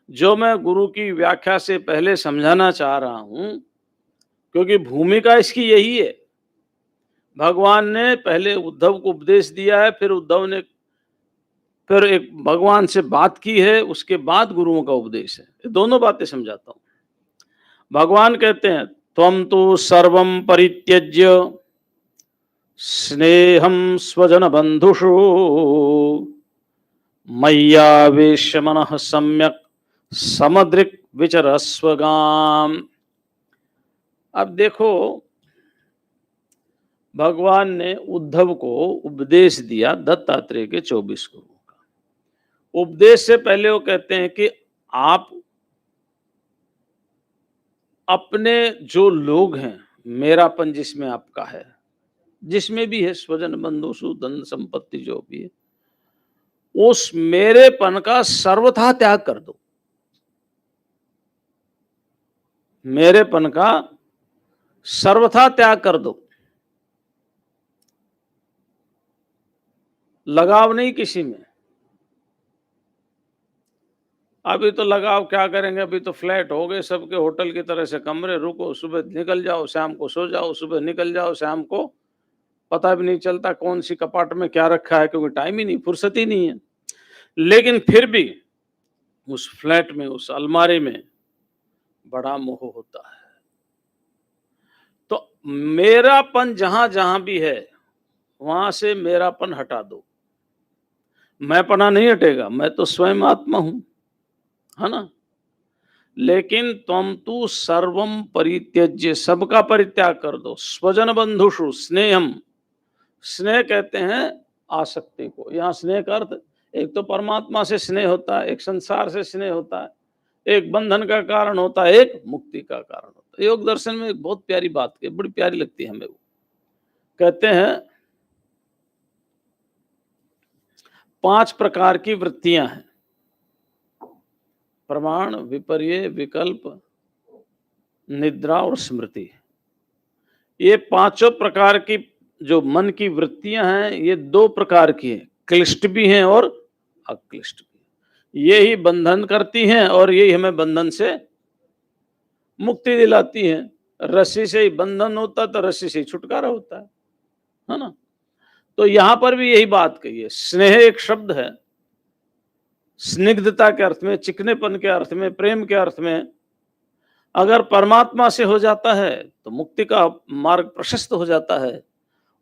जो मैं गुरु की व्याख्या से पहले समझाना चाह रहा हूं, क्योंकि भूमिका इसकी यही है। भगवान ने पहले उद्धव को उपदेश दिया है, फिर उद्धव ने फिर एक भगवान से बात की है, उसके बाद गुरुओं का उपदेश है। ये दोनों बातें समझाता हूं। भगवान कहते हैं, त्वं तु सर्वं परित्यज्य स्नेहं स्वजन बंधुषु मय्यावेश्य मनः सम्यक समदृक् विचरस्वगाम। अब देखो, भगवान ने उद्धव को उपदेश दिया दत्तात्रेय के 24 गुरुओं का। उपदेश से पहले वो कहते हैं कि आप अपने जो लोग हैं, मेरापन जिसमें आपका है, जिसमें भी है, स्वजन बंधु धन संपत्ति जो भी है, उस मेरेपन का सर्वथा त्याग कर दो। मेरेपन का सर्वथा त्याग कर दो। लगाव नहीं किसी में। अभी तो लगाव क्या करेंगे, अभी तो फ्लैट हो गए सबके, होटल की तरह से कमरे, रुको सुबह निकल जाओ, शाम को सो जाओ, सुबह निकल जाओ, शाम को पता भी नहीं चलता कौन सी कपाट में क्या रखा है, क्योंकि टाइम ही नहीं, फुर्सत ही नहीं है। लेकिन फिर भी उस फ्लैट में, उस अलमारी में बड़ा मोह होता है। तो मेरापन जहां जहां भी है, वहां से मेरापन हटा दो। मैंपना नहीं हटेगा, मैं तो स्वयं आत्मा हूं, है ना। लेकिन त्वं तु सर्वम परित्यज्य, सबका परित्याग कर दो। स्वजन बंधुषु स्नेहम, स्नेह कहते हैं आसक्ति को। यहाँ स्नेह का अर्थ, एक तो परमात्मा से स्नेह होता है, एक संसार से स्नेह होता है, एक बंधन का कारण होता है, एक मुक्ति का कारण होता है। योग दर्शन में एक बहुत प्यारी बात है, बड़ी प्यारी लगती है हमें। वो कहते हैं 5 प्रकार की वृत्तियां हैं, प्रमाण, विपर्य, विकल्प, निद्रा और स्मृति। ये 5 प्रकार की जो मन की वृत्तियां हैं, ये 2 प्रकार की हैं, क्लिष्ट भी हैं और अक्लिष्ट भी। ये ही बंधन करती हैं और यही हमें बंधन से मुक्ति दिलाती हैं। रस्सी से ही बंधन होता तो रस्सी से ही छुटकारा होता है ना। तो यहां पर भी यही बात कही है। स्नेह एक शब्द है, स्निग्धता के अर्थ में, चिकनेपन के अर्थ में, प्रेम के अर्थ में। अगर परमात्मा से हो जाता है तो मुक्ति का मार्ग प्रशस्त हो जाता है,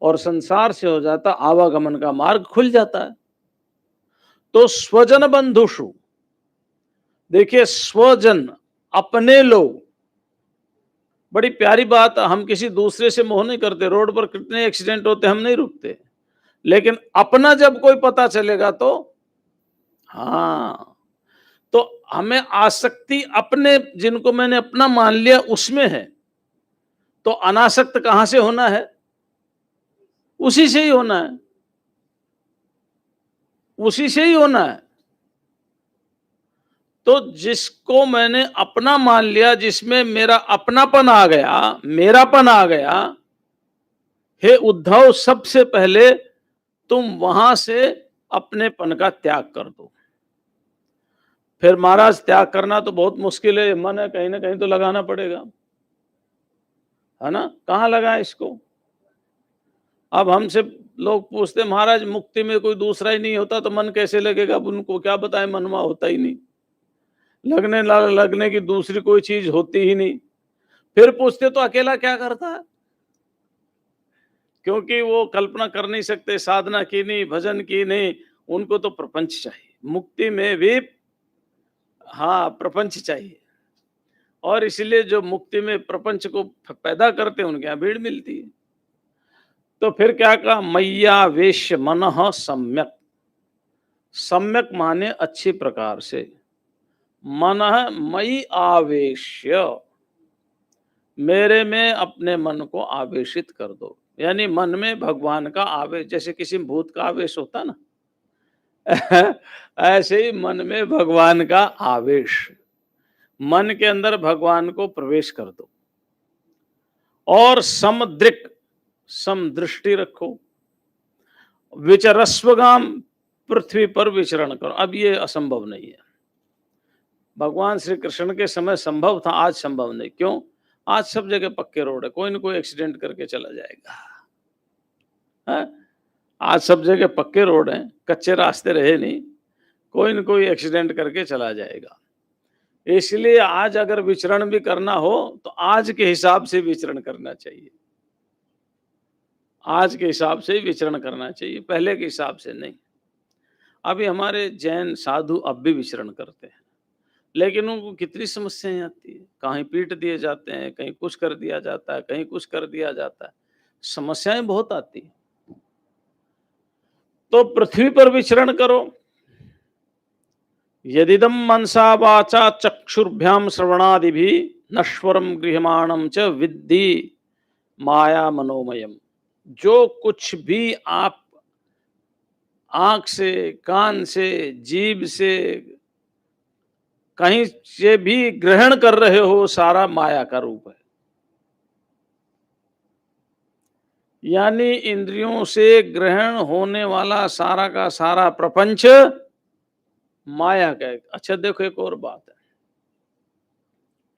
और संसार से हो जाता आवागमन का मार्ग खुल जाता है। तो स्वजन बंधुषु, देखिए स्वजन, अपने लोग, बड़ी प्यारी बात। हम किसी दूसरे से मोह नहीं करते, रोड पर कितने एक्सीडेंट होते हम नहीं रुकते, लेकिन अपना जब कोई पता चलेगा तो हाँ, तो हमें आसक्ति अपने, जिनको मैंने अपना मान लिया उसमें है, तो अनासक्त कहां से होना है? उसी से ही होना है, उसी से ही होना है। तो जिसको मैंने अपना मान लिया, जिसमें मेरा अपनापन आ गया, मेरापन आ गया, हे उद्धव, सबसे पहले तुम वहां से अपनेपन का त्याग कर दो। फिर महाराज त्याग करना तो बहुत मुश्किल है, मन है कहीं ना कहीं तो लगाना पड़ेगा, है ना। कहाँ लगाए इसको? अब हमसे लोग पूछते महाराज मुक्ति में कोई दूसरा ही नहीं होता तो मन कैसे लगेगा? अब उनको क्या बताएं, मनवा होता ही नहीं, लगने की दूसरी कोई चीज होती ही नहीं। फिर पूछते तो अकेला क्या करता है? क्योंकि वो कल्पना कर नहीं सकते, साधना की नहीं, भजन की नहीं, उनको तो प्रपंच चाहिए। मुक्ति में भी हाँ प्रपंच चाहिए, और इसलिए जो मुक्ति में प्रपंच को पैदा करते हैं उनके यहाँ भीड़ मिलती है। तो फिर क्या कहा? मैया वेश्य मनः सम्यक। सम्यक माने अच्छी प्रकार से, मनः मई आवेश्य, मेरे में अपने मन को आवेशित कर दो। यानी मन में भगवान का आवेश, जैसे किसी भूत का आवेश होता ना ऐसे ही मन में भगवान का आवेश, मन के अंदर भगवान को प्रवेश कर दो। और समदृक्, समदृष्टि रखो। विचरस्वगाम, पृथ्वी पर विचरण करो। अब ये असंभव नहीं है, भगवान श्री कृष्ण के समय संभव था, आज संभव नहीं। क्यों? आज सब जगह पक्के रोड है, कोई ना कोई एक्सीडेंट करके चला जाएगा, है? आज सब जगह पक्के रोड हैं, कच्चे रास्ते रहे नहीं, कोई न कोई एक्सीडेंट करके चला जाएगा। इसलिए आज अगर विचरण भी करना हो तो आज के हिसाब से विचरण करना चाहिए, आज के हिसाब से ही विचरण करना चाहिए, पहले के हिसाब से नहीं। अभी हमारे जैन साधु अब भी विचरण करते हैं, लेकिन उनको कितनी समस्याएं आती है, कहीं पीट दिए जाते हैं, कहीं कुछ कर दिया जाता है, कहीं कुछ कर दिया जाता है, समस्याएं बहुत आती है। तो पृथ्वी पर विचरण करो। यदिदम मनसा वाचा चक्षुर्भ्याम श्रवणादिभि नश्वरम गृह्यमाणम च विद्धि माया मनोमयम। जो कुछ भी आप आंख से, कान से, जीभ से, कहीं से भी ग्रहण कर रहे हो, सारा माया का रूप है। यानी इंद्रियों से ग्रहण होने वाला सारा का सारा प्रपंच माया का है। अच्छा देखो एक और बात है,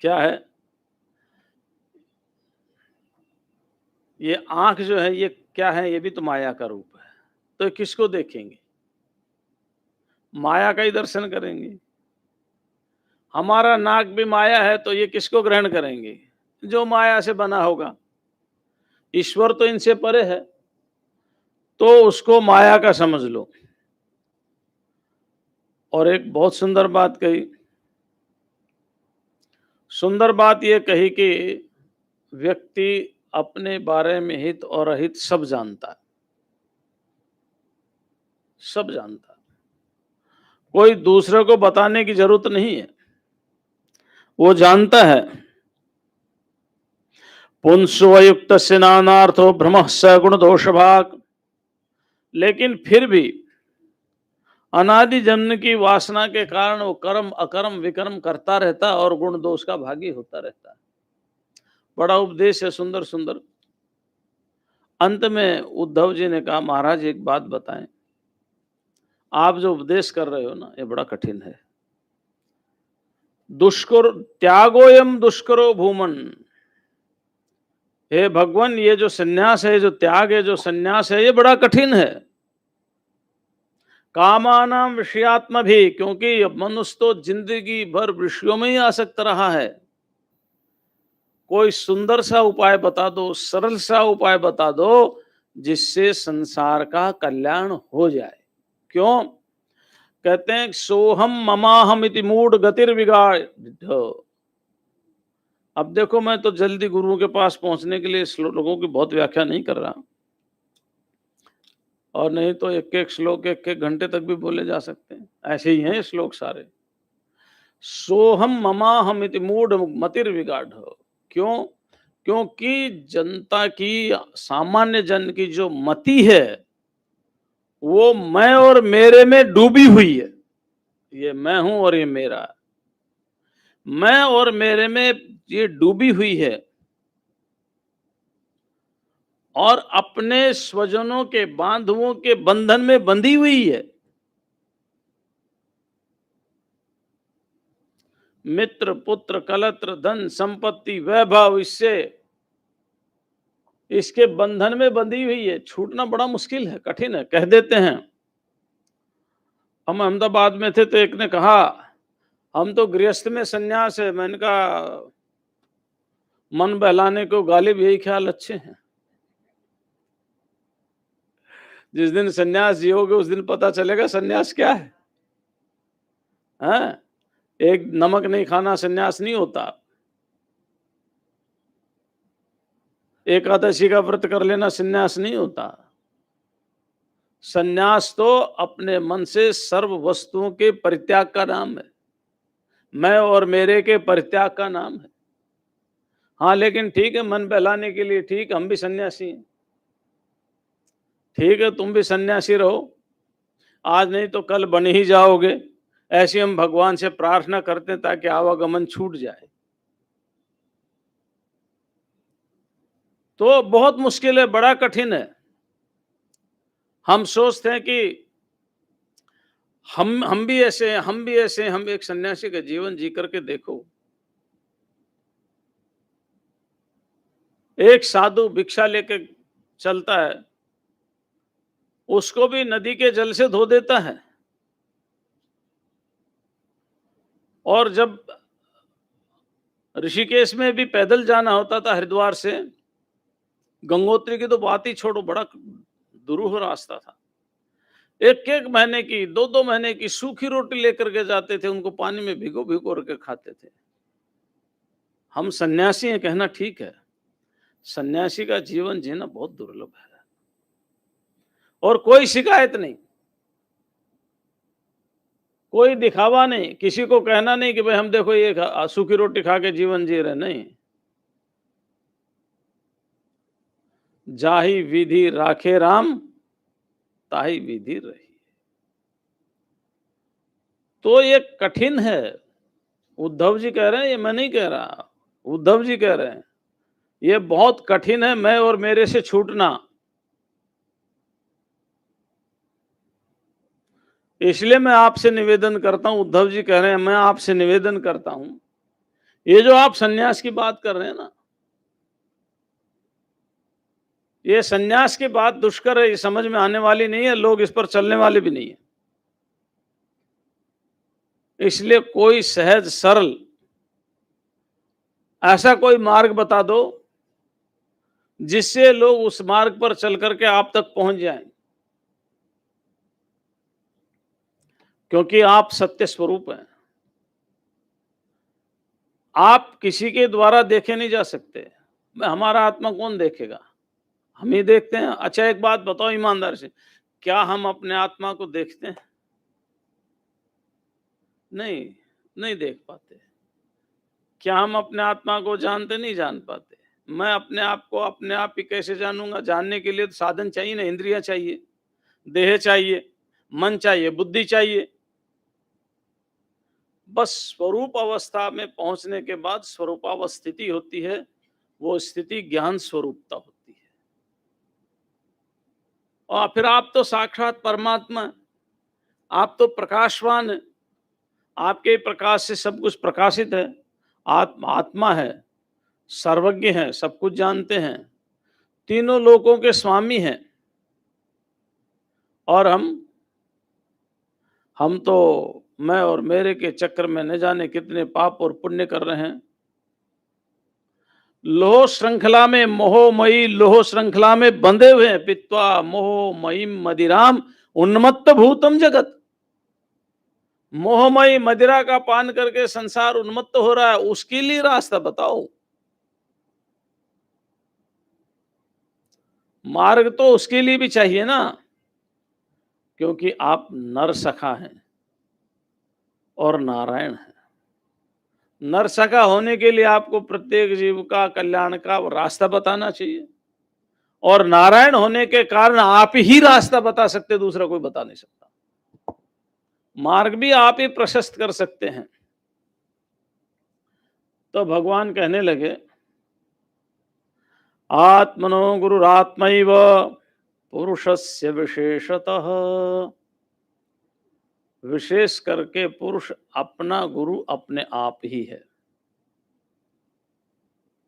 क्या है? ये आंख जो है ये क्या है? ये भी तो माया का रूप है। तो किसको देखेंगे? माया का ही दर्शन करेंगे। हमारा नाक भी माया है, तो ये किसको ग्रहण करेंगे? जो माया से बना होगा। ईश्वर तो इनसे परे है, तो उसको माया का समझ लो। और एक बहुत सुंदर बात कही, सुंदर बात यह कही कि व्यक्ति अपने बारे में हित और अहित सब जानता है, सब जानता है, कोई दूसरे को बताने की जरूरत नहीं है, वो जानता है। पुंसुवयुक्त से नानार्थो भ्रमः स गुण दोष भाग। लेकिन फिर भी अनादि जन्म की वासना के कारण वो कर्म अकर्म विकर्म करता रहता है और गुण दोष का भागी होता रहता है। बड़ा उपदेश है, सुंदर सुंदर। अंत में उद्धव जी ने कहा महाराज एक बात बताएं, आप जो उपदेश कर रहे हो ना ये बड़ा कठिन है, दुष्कर त्यागोयम दुष्करो भूमन। हे भगवान, ये जो सन्यास है, जो त्याग है, जो सन्यास है, ये बड़ा कठिन है। कामानाम विषयात्म भी, क्योंकि मनुष्य तो जिंदगी भर विषयों में ही आसक्त रहा है। कोई सुंदर सा उपाय बता दो, सरल सा उपाय बता दो, जिससे संसार का कल्याण हो जाए। क्यों? कहते हैं सोहम ममाहम इति मूढ़ गतिर बिगाड़। अब देखो, मैं तो जल्दी गुरुओं के पास पहुंचने के लिए श्लोकों की बहुत व्याख्या नहीं कर रहा, और नहीं तो एक एक श्लोक एक एक घंटे तक भी बोले जा सकते हैं, ऐसे ही हैं श्लोक सारे। सोहम ममाहम इति मूढ़ मतिर बिगाड़। क्यों? क्योंकि जनता की, सामान्य जन की जो मति है, वो मैं और मेरे में डूबी हुई है। ये मैं हूं और ये मेरा है। मैं और मेरे में ये डूबी हुई है, और अपने स्वजनों के, बांधवों के बंधन में बंधी हुई है। मित्र, पुत्र, कलत्र, धन, संपत्ति, वैभव, इसके बंधन में बंधी हुई है। छूटना बड़ा मुश्किल है, कठिन है। कह देते हैं, हम अहमदाबाद में थे तो एक ने कहा, हम तो गृहस्थ में सन्यास है। मैंने कहा, मन बहलाने को गालिब, यही ख्याल अच्छे हैं। जिस दिन सन्यास जियोगे उस दिन पता चलेगा सन्यास क्या है। हैं? एक नमक नहीं खाना सन्यास नहीं होता। एकादशी का व्रत कर लेना सन्यास नहीं होता। सन्यास तो अपने मन से सर्व वस्तुओं के परित्याग का नाम है। मैं और मेरे के परित्याग का नाम है। हाँ, लेकिन ठीक है, मन बहलाने के लिए ठीक, हम भी सन्यासी हैं। ठीक है, तुम भी सन्यासी रहो, आज नहीं तो कल बन ही जाओगे। ऐसे हम भगवान से प्रार्थना करते हैं ताकि आवागमन छूट जाए। तो बहुत मुश्किल है, बड़ा कठिन है। हम सोचते हैं कि हम भी ऐसे हैं, हम भी ऐसे हैं। हम एक सन्यासी का जीवन जी करके देखो। एक साधु भिक्षा लेके चलता है, उसको भी नदी के जल से धो देता है। और जब ऋषिकेश में भी पैदल जाना होता था हरिद्वार से, गंगोत्री की तो बात ही छोड़ो, बड़ा दुरूह रास्ता था। एक एक महीने की, दो दो महीने की सूखी रोटी लेकर के जाते थे, उनको पानी में भिगो भिगो के खाते थे। हम सन्यासी हैं कहना ठीक है, सन्यासी का जीवन जीना बहुत दुर्लभ है। और कोई शिकायत नहीं, कोई दिखावा नहीं, किसी को कहना नहीं कि भाई हम देखो ये सूखी रोटी खा के जीवन जी रहे, नहीं। जाही विधि राखे राम, ताही विधि रही। तो ये कठिन है। उद्धव जी कह रहे हैं, ये मैं नहीं कह रहा, उद्धव जी कह रहे हैं, ये बहुत कठिन है मैं और मेरे से छूटना। इसलिए मैं आपसे निवेदन करता हूं, उद्धव जी कह रहे हैं, मैं आपसे निवेदन करता हूं, ये जो आप सन्यास की बात कर रहे हैं ना, ये सन्यास की बात दुष्कर है, ये समझ में आने वाली नहीं है, लोग इस पर चलने वाले भी नहीं है। इसलिए कोई सहज सरल ऐसा कोई मार्ग बता दो जिससे लोग उस मार्ग पर चल करके आप तक पहुंच जाएं। क्योंकि आप सत्य स्वरूप हैं, आप किसी के द्वारा देखे नहीं जा सकते। हमारा आत्मा कौन देखेगा? हम ही देखते हैं। अच्छा, एक बात बताओ ईमानदारी से, क्या हम अपने आत्मा को देखते हैं? नहीं, नहीं देख पाते। क्या हम अपने आत्मा को जानते? नहीं जान पाते। मैं अपने आप को अपने आप ही कैसे जानूंगा? जानने के लिए तो साधन चाहिए ना, इंद्रियां चाहिए, देह चाहिए, मन चाहिए, बुद्धि चाहिए। बस स्वरूप अवस्था में पहुंचने के बाद स्वरूपावस्थिति होती है, वो स्थिति ज्ञान स्वरूपता होती है। और फिर आप तो साक्षात परमात्मा, आप तो प्रकाशवान हैं, आपके प्रकाश से सब कुछ प्रकाशित है। आत्मा है, सर्वज्ञ है, सब कुछ जानते हैं, तीनों लोकों के स्वामी हैं। और हम तो मैं और मेरे के चक्कर में न जाने कितने पाप और पुण्य कर रहे हैं। लोह श्रृंखला में मोहमयी, लोह श्रृंखला में बंधे हुए हैं। पित्वा मोहमयी मदिराम उन्मत्त भूतम जगत। मोहमयी मदिरा का पान करके संसार उन्मत्त हो रहा है, उसके लिए रास्ता बताओ। मार्ग तो उसके लिए भी चाहिए ना, क्योंकि आप नरसखा हैं और नारायण है। नरसखा होने के लिए आपको प्रत्येक जीव का कल्याण का रास्ता बताना चाहिए, और नारायण होने के कारण आप ही रास्ता बता सकते, दूसरा कोई बता नहीं सकता। मार्ग भी आप ही प्रशस्त कर सकते हैं। तो भगवान कहने लगे, आत्मनो गुरुरात्मैव पुरुषस्य विशेषतः। विशेष करके पुरुष अपना गुरु अपने आप ही है।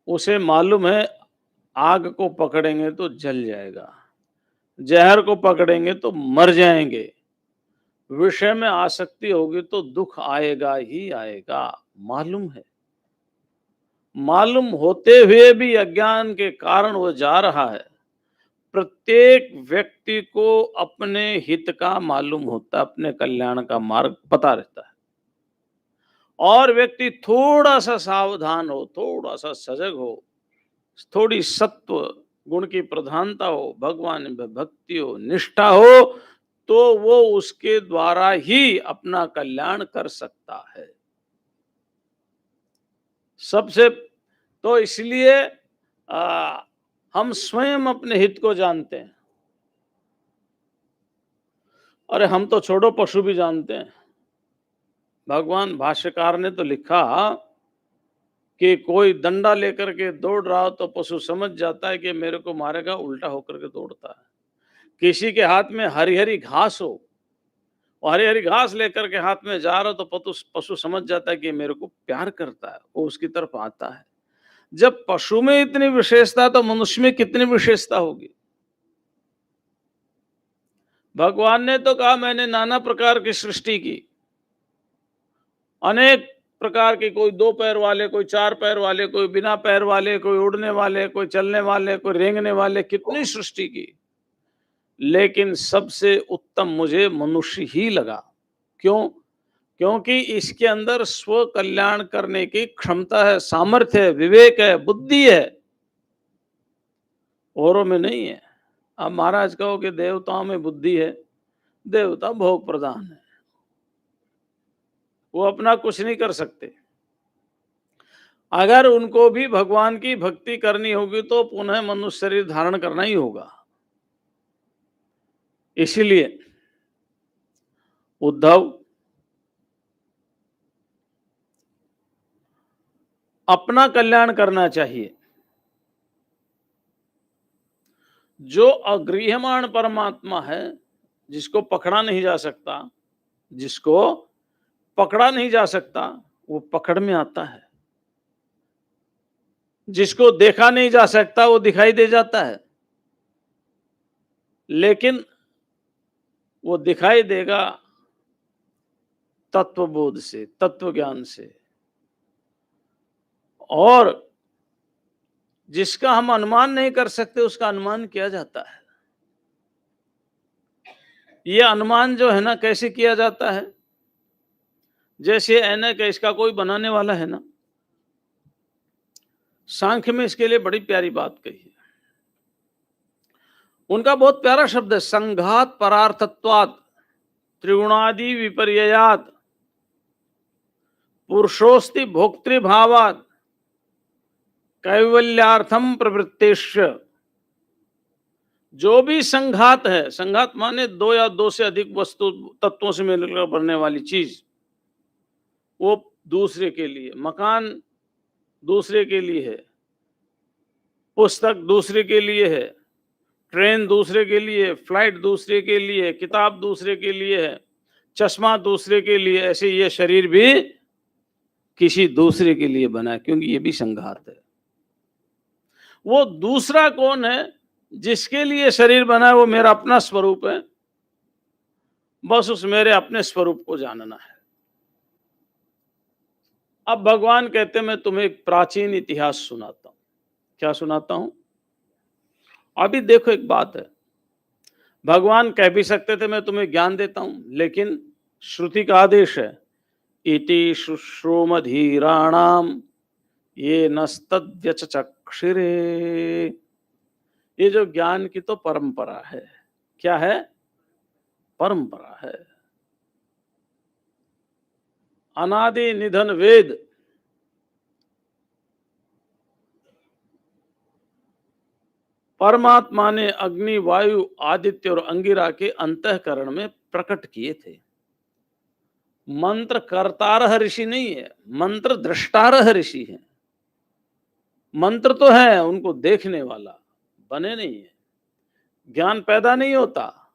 उसे मालूम है आग को पकड़ेंगे तो जल जाएगा, जहर को पकड़ेंगे तो मर जाएंगे, विषय में आसक्ति होगी तो दुख आएगा ही आएगा। मालूम है, मालूम होते हुए भी अज्ञान के कारण वो जा रहा है। प्रत्येक व्यक्ति को अपने हित का मालूम होता है, अपने कल्याण का मार्ग पता रहता है, और व्यक्ति थोड़ा सा सावधान हो, थोड़ा सा सजग हो, थोड़ी सत्व गुण की प्रधानता हो, भगवान में भक्ति हो, निष्ठा हो, तो वो उसके द्वारा ही अपना कल्याण कर सकता है। सबसे तो इसलिए हम स्वयं अपने हित को जानते हैं। अरे हम तो छोड़ो, पशु भी जानते हैं। भगवान भाष्यकार ने तो लिखा कि कोई डंडा लेकर के दौड़ रहा हो तो पशु समझ जाता है कि मेरे को मारेगा, उल्टा होकर के दौड़ता है। किसी के हाथ में हरी हरी घास हो, और हरी हरी घास लेकर के हाथ में जा रहा हो तो पशु समझ जाता है कि मेरे को प्यार करता है, वो उसकी तरफ आता है। जब पशु में इतनी विशेषता तो मनुष्य में कितनी विशेषता होगी। भगवान ने तो कहा मैंने नाना प्रकार की सृष्टि की, अनेक प्रकार के, कोई 2 पैर वाले, कोई 4 पैर वाले, कोई बिना पैर वाले, कोई उड़ने वाले, कोई चलने वाले, कोई रेंगने वाले, कितनी सृष्टि की, लेकिन सबसे उत्तम मुझे मनुष्य ही लगा। क्यों? क्योंकि इसके अंदर स्व कल्याण करने की क्षमता है, सामर्थ्य है, विवेक है, बुद्धि है, औरों में नहीं है। अब महाराज कहो कि देवताओं में बुद्धि है, देवता भोग प्रधान है, वो अपना कुछ नहीं कर सकते। अगर उनको भी भगवान की भक्ति करनी होगी तो पुनः मनुष्य शरीर धारण करना ही होगा। इसलिए उद्धव, अपना कल्याण करना चाहिए। जो अगृह्यमाण परमात्मा है, जिसको पकड़ा नहीं जा सकता, जिसको पकड़ा नहीं जा सकता, वो पकड़ में आता है। जिसको देखा नहीं जा सकता, वो दिखाई दे जाता है, लेकिन वो दिखाई देगा तत्वबोध से, तत्व ज्ञान से। और जिसका हम अनुमान नहीं कर सकते, उसका अनुमान किया जाता है। ये अनुमान जो है ना, कैसे किया जाता है? जैसे ऐनक है, इसका कोई बनाने वाला है ना। सांख्य में इसके लिए बड़ी प्यारी बात कही है। उनका बहुत प्यारा शब्द है, संघात परार्थत्वात् त्रिगुणादि विपर्ययात् पुरुषोस्ति भोक्तृभावात् कैवल्यार्थम प्रवृत्तेश्य। जो भी संघात है, संघात माने 2 या 2 से अधिक वस्तु तत्वों से मिलकर बनने वाली चीज, वो दूसरे के लिए, मकान दूसरे के लिए है, पुस्तक दूसरे के लिए है, ट्रेन दूसरे के लिए, फ्लाइट दूसरे के लिए, किताब दूसरे के लिए है, चश्मा दूसरे के लिए, ऐसे ये शरीर भी किसी दूसरे के लिए बना है, क्योंकि ये भी संघात है। वो दूसरा कौन है जिसके लिए शरीर बना है? वो मेरा अपना स्वरूप है। बस उस मेरे अपने स्वरूप को जानना है। अब भगवान कहते हैं मैं तुम्हें एक प्राचीन इतिहास सुनाता हूं। क्या सुनाता हूं? अभी देखो, एक बात है, भगवान कह भी सकते थे मैं तुम्हें ज्ञान देता हूं, लेकिन श्रुति का आदेश है, इति शुश्रूमधीराणाम ये नस्तद्व्यचक्षिरे। ये जो ज्ञान की तो परंपरा है, क्या है? परंपरा है। अनादि निधन वेद, परमात्मा ने अग्नि, वायु, आदित्य और अंगिरा के अंतःकरण में प्रकट किए थे। मंत्र कर्तारह ऋषि नहीं है, मंत्र दृष्टारह ऋषि है। मंत्र तो है, उनको देखने वाला बने नहीं है। ज्ञान पैदा नहीं होता,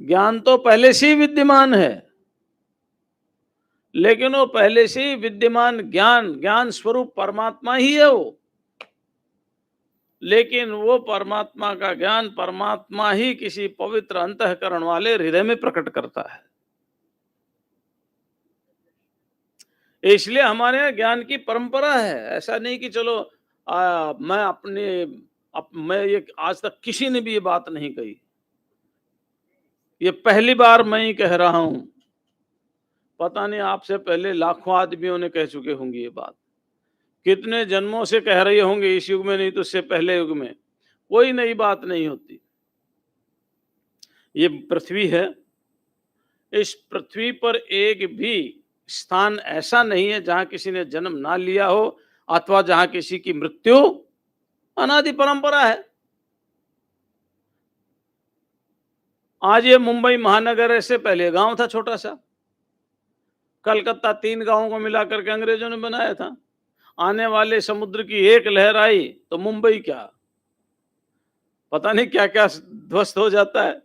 ज्ञान तो पहले से ही विद्यमान है, लेकिन वो पहले से ही विद्यमान ज्ञान, ज्ञान स्वरूप परमात्मा ही है वो। लेकिन वो परमात्मा का ज्ञान परमात्मा ही किसी पवित्र अंतःकरण वाले हृदय में प्रकट करता है। इसलिए हमारे यहाँ ज्ञान की परंपरा है। ऐसा नहीं कि चलो मैं ये आज तक किसी ने भी ये बात नहीं कही, ये पहली बार मैं ही कह रहा हूं। पता नहीं आपसे पहले लाखों आदमियों ने कह चुके होंगे ये बात, कितने जन्मों से कह रहे होंगे, इस युग में नहीं तो उससे पहले युग में। कोई नई बात नहीं होती। ये पृथ्वी है, इस पृथ्वी पर एक भी स्थान ऐसा नहीं है जहां किसी ने जन्म ना लिया हो अथवा जहां किसी की मृत्यु। अनादि परंपरा है। आज ये मुंबई महानगर ऐसे पहले गांव था छोटा सा। कलकत्ता 3 गांवों को मिलाकर के अंग्रेजों ने बनाया था। आने वाले समुद्र की एक लहर आई तो मुंबई क्या, पता नहीं क्या क्या ध्वस्त हो जाता है,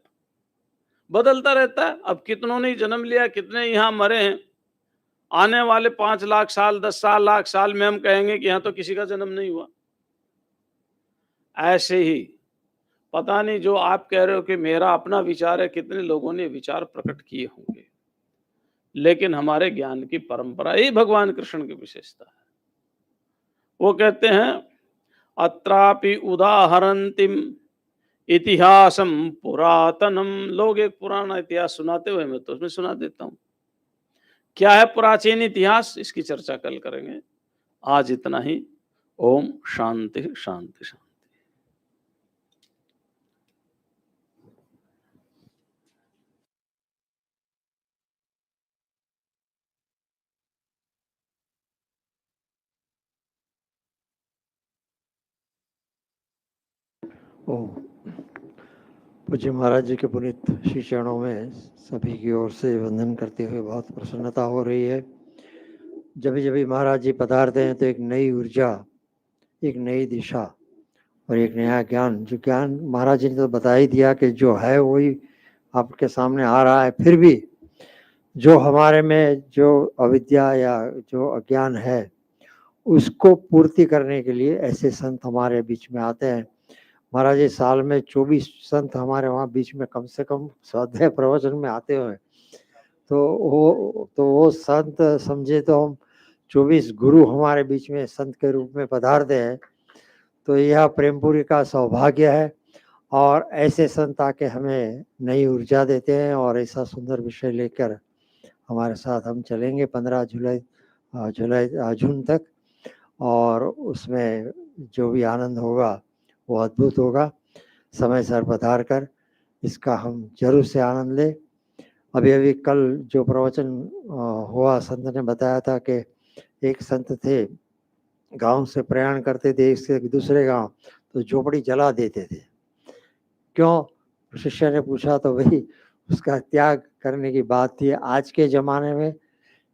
बदलता रहता है। अब कितनों ने जन्म लिया, कितने यहां मरे हैं। आने वाले 5 लाख साल, 10 लाख साल में हम कहेंगे कि यहां तो किसी का जन्म नहीं हुआ। ऐसे ही पता नहीं जो आप कह रहे हो कि मेरा अपना विचार है, कितने लोगों ने विचार प्रकट किए होंगे। लेकिन हमारे ज्ञान की परंपरा ही भगवान कृष्ण की विशेषता है। वो कहते हैं अत्रापि उदाहरंतिम इतिहासम पुरातनम। लोग एक पुराना इतिहास सुनाते हुए, मैं तो उसमें सुना देता हूं। क्या है प्राचीन इतिहास, इसकी चर्चा कल करेंगे। आज इतना ही। ओम शांति शांति शांति। ओम। पूज्य महाराज जी के पुनीत श्री चरणों में सभी की ओर से वंदन करते हुए बहुत प्रसन्नता हो रही है। जब भी महाराज जी पधारते हैं तो एक नई ऊर्जा, एक नई दिशा और एक नया ज्ञान, जो ज्ञान महाराज जी ने तो बता ही दिया कि जो है वही आपके सामने आ रहा है। फिर भी जो हमारे में जो अविद्या या जो अज्ञान है उसको पूर्ति करने के लिए ऐसे संत हमारे बीच में आते हैं। महाराज जी साल में 24 संत हमारे वहाँ बीच में कम से कम स्वाध्याय प्रवचन में आते हुए, तो वो संत समझे तो हम 24 गुरु हमारे बीच में संत के रूप में पधारते हैं। तो यह प्रेमपुरी का सौभाग्य है और ऐसे संत आके हमें नई ऊर्जा देते हैं और ऐसा सुंदर विषय लेकर हमारे साथ हम चलेंगे 15 जून तक। और उसमें जो भी आनंद होगा वो अद्भुत होगा। समय सर पधार कर इसका हम जरूर से आनंद लें। अभी कल जो प्रवचन हुआ, संत ने बताया था कि एक संत थे, गांव से प्रयाण करते थे एक से दूसरे गांव, तो झोपड़ी जला देते थे। क्यों? शिष्य ने पूछा तो वही उसका त्याग करने की बात थी। आज के ज़माने में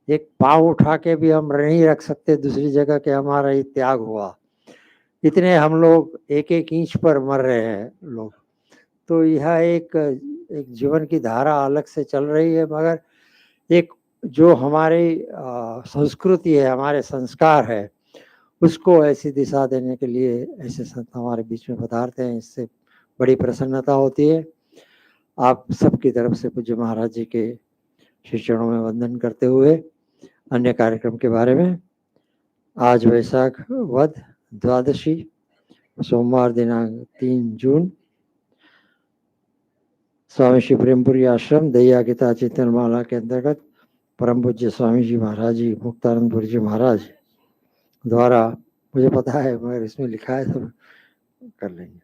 एक पाँव उठा के भी हम नहीं रख सकते दूसरी जगह के, हमारा ये त्याग हुआ। इतने हम लोग एक एक इंच पर मर रहे हैं लोग। तो यह एक जीवन की धारा अलग से चल रही है, मगर एक जो हमारी संस्कृति है, हमारे संस्कार है, उसको ऐसी दिशा देने के लिए ऐसे संत हमारे बीच में पधारते हैं, इससे बड़ी प्रसन्नता होती है। आप सबकी तरफ से पूज्य महाराज जी के श्री चरणों में वंदन करते हुए अन्य कार्यक्रम के बारे में, आज वैशाख वध द्वादशी, सोमवार दिनांक 3 जून, स्वामी श्री प्रेमपुरी आश्रम दया गीता चिंतन माला के अंतर्गत परम पूज्य स्वामी जी महाराज जी मुक्तानंदपुरी जी महाराज द्वारा, मुझे पता है मगर इसमें लिखा है तो कर लेंगे,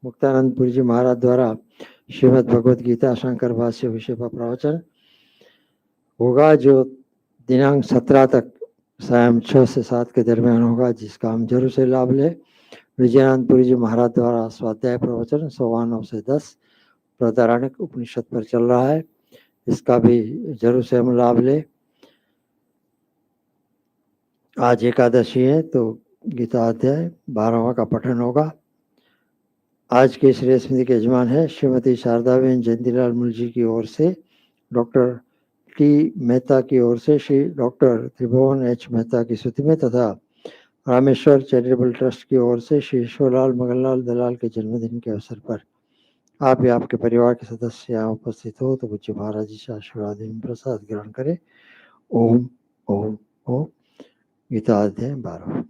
मुक्तानंदपुरी जी महाराज द्वारा श्रीमद् भगवद गीता शंकर भाष्य विषय पर प्रवचन होगा, जो दिनांक 17 तक शाम 6 से 7 के दरमियान होगा, जिसका हम जरूर से लाभ लें। विजयानंदपुरी जी महाराज द्वारा स्वाध्याय प्रवचन 9:15 से 10 बृहदारण्यक उपनिषद पर चल रहा है, इसका भी जरूर से हम लाभ लें। आज एकादशी है तो गीता अध्याय 12वां का पठन होगा। आज के श्रेय स्मृति के यजमान है श्रीमती शारदाबेन जयंतीलाल मूल जी की ओर से, डॉक्टर टी मेहता की ओर से श्री डॉक्टर त्रिभुवन एच मेहता की स्तुति में, तथा रामेश्वर चैरिटेबल ट्रस्ट की ओर से श्री ईश्वरलाल मगनलाल दलाल के जन्मदिन के अवसर पर आप या आपके परिवार के सदस्य यहाँ उपस्थित हो तो पूज्य महाराज जी से आशीर्वाद एवं प्रसाद ग्रहण करें। ओम ओम ओम। गीता अध्याय 12।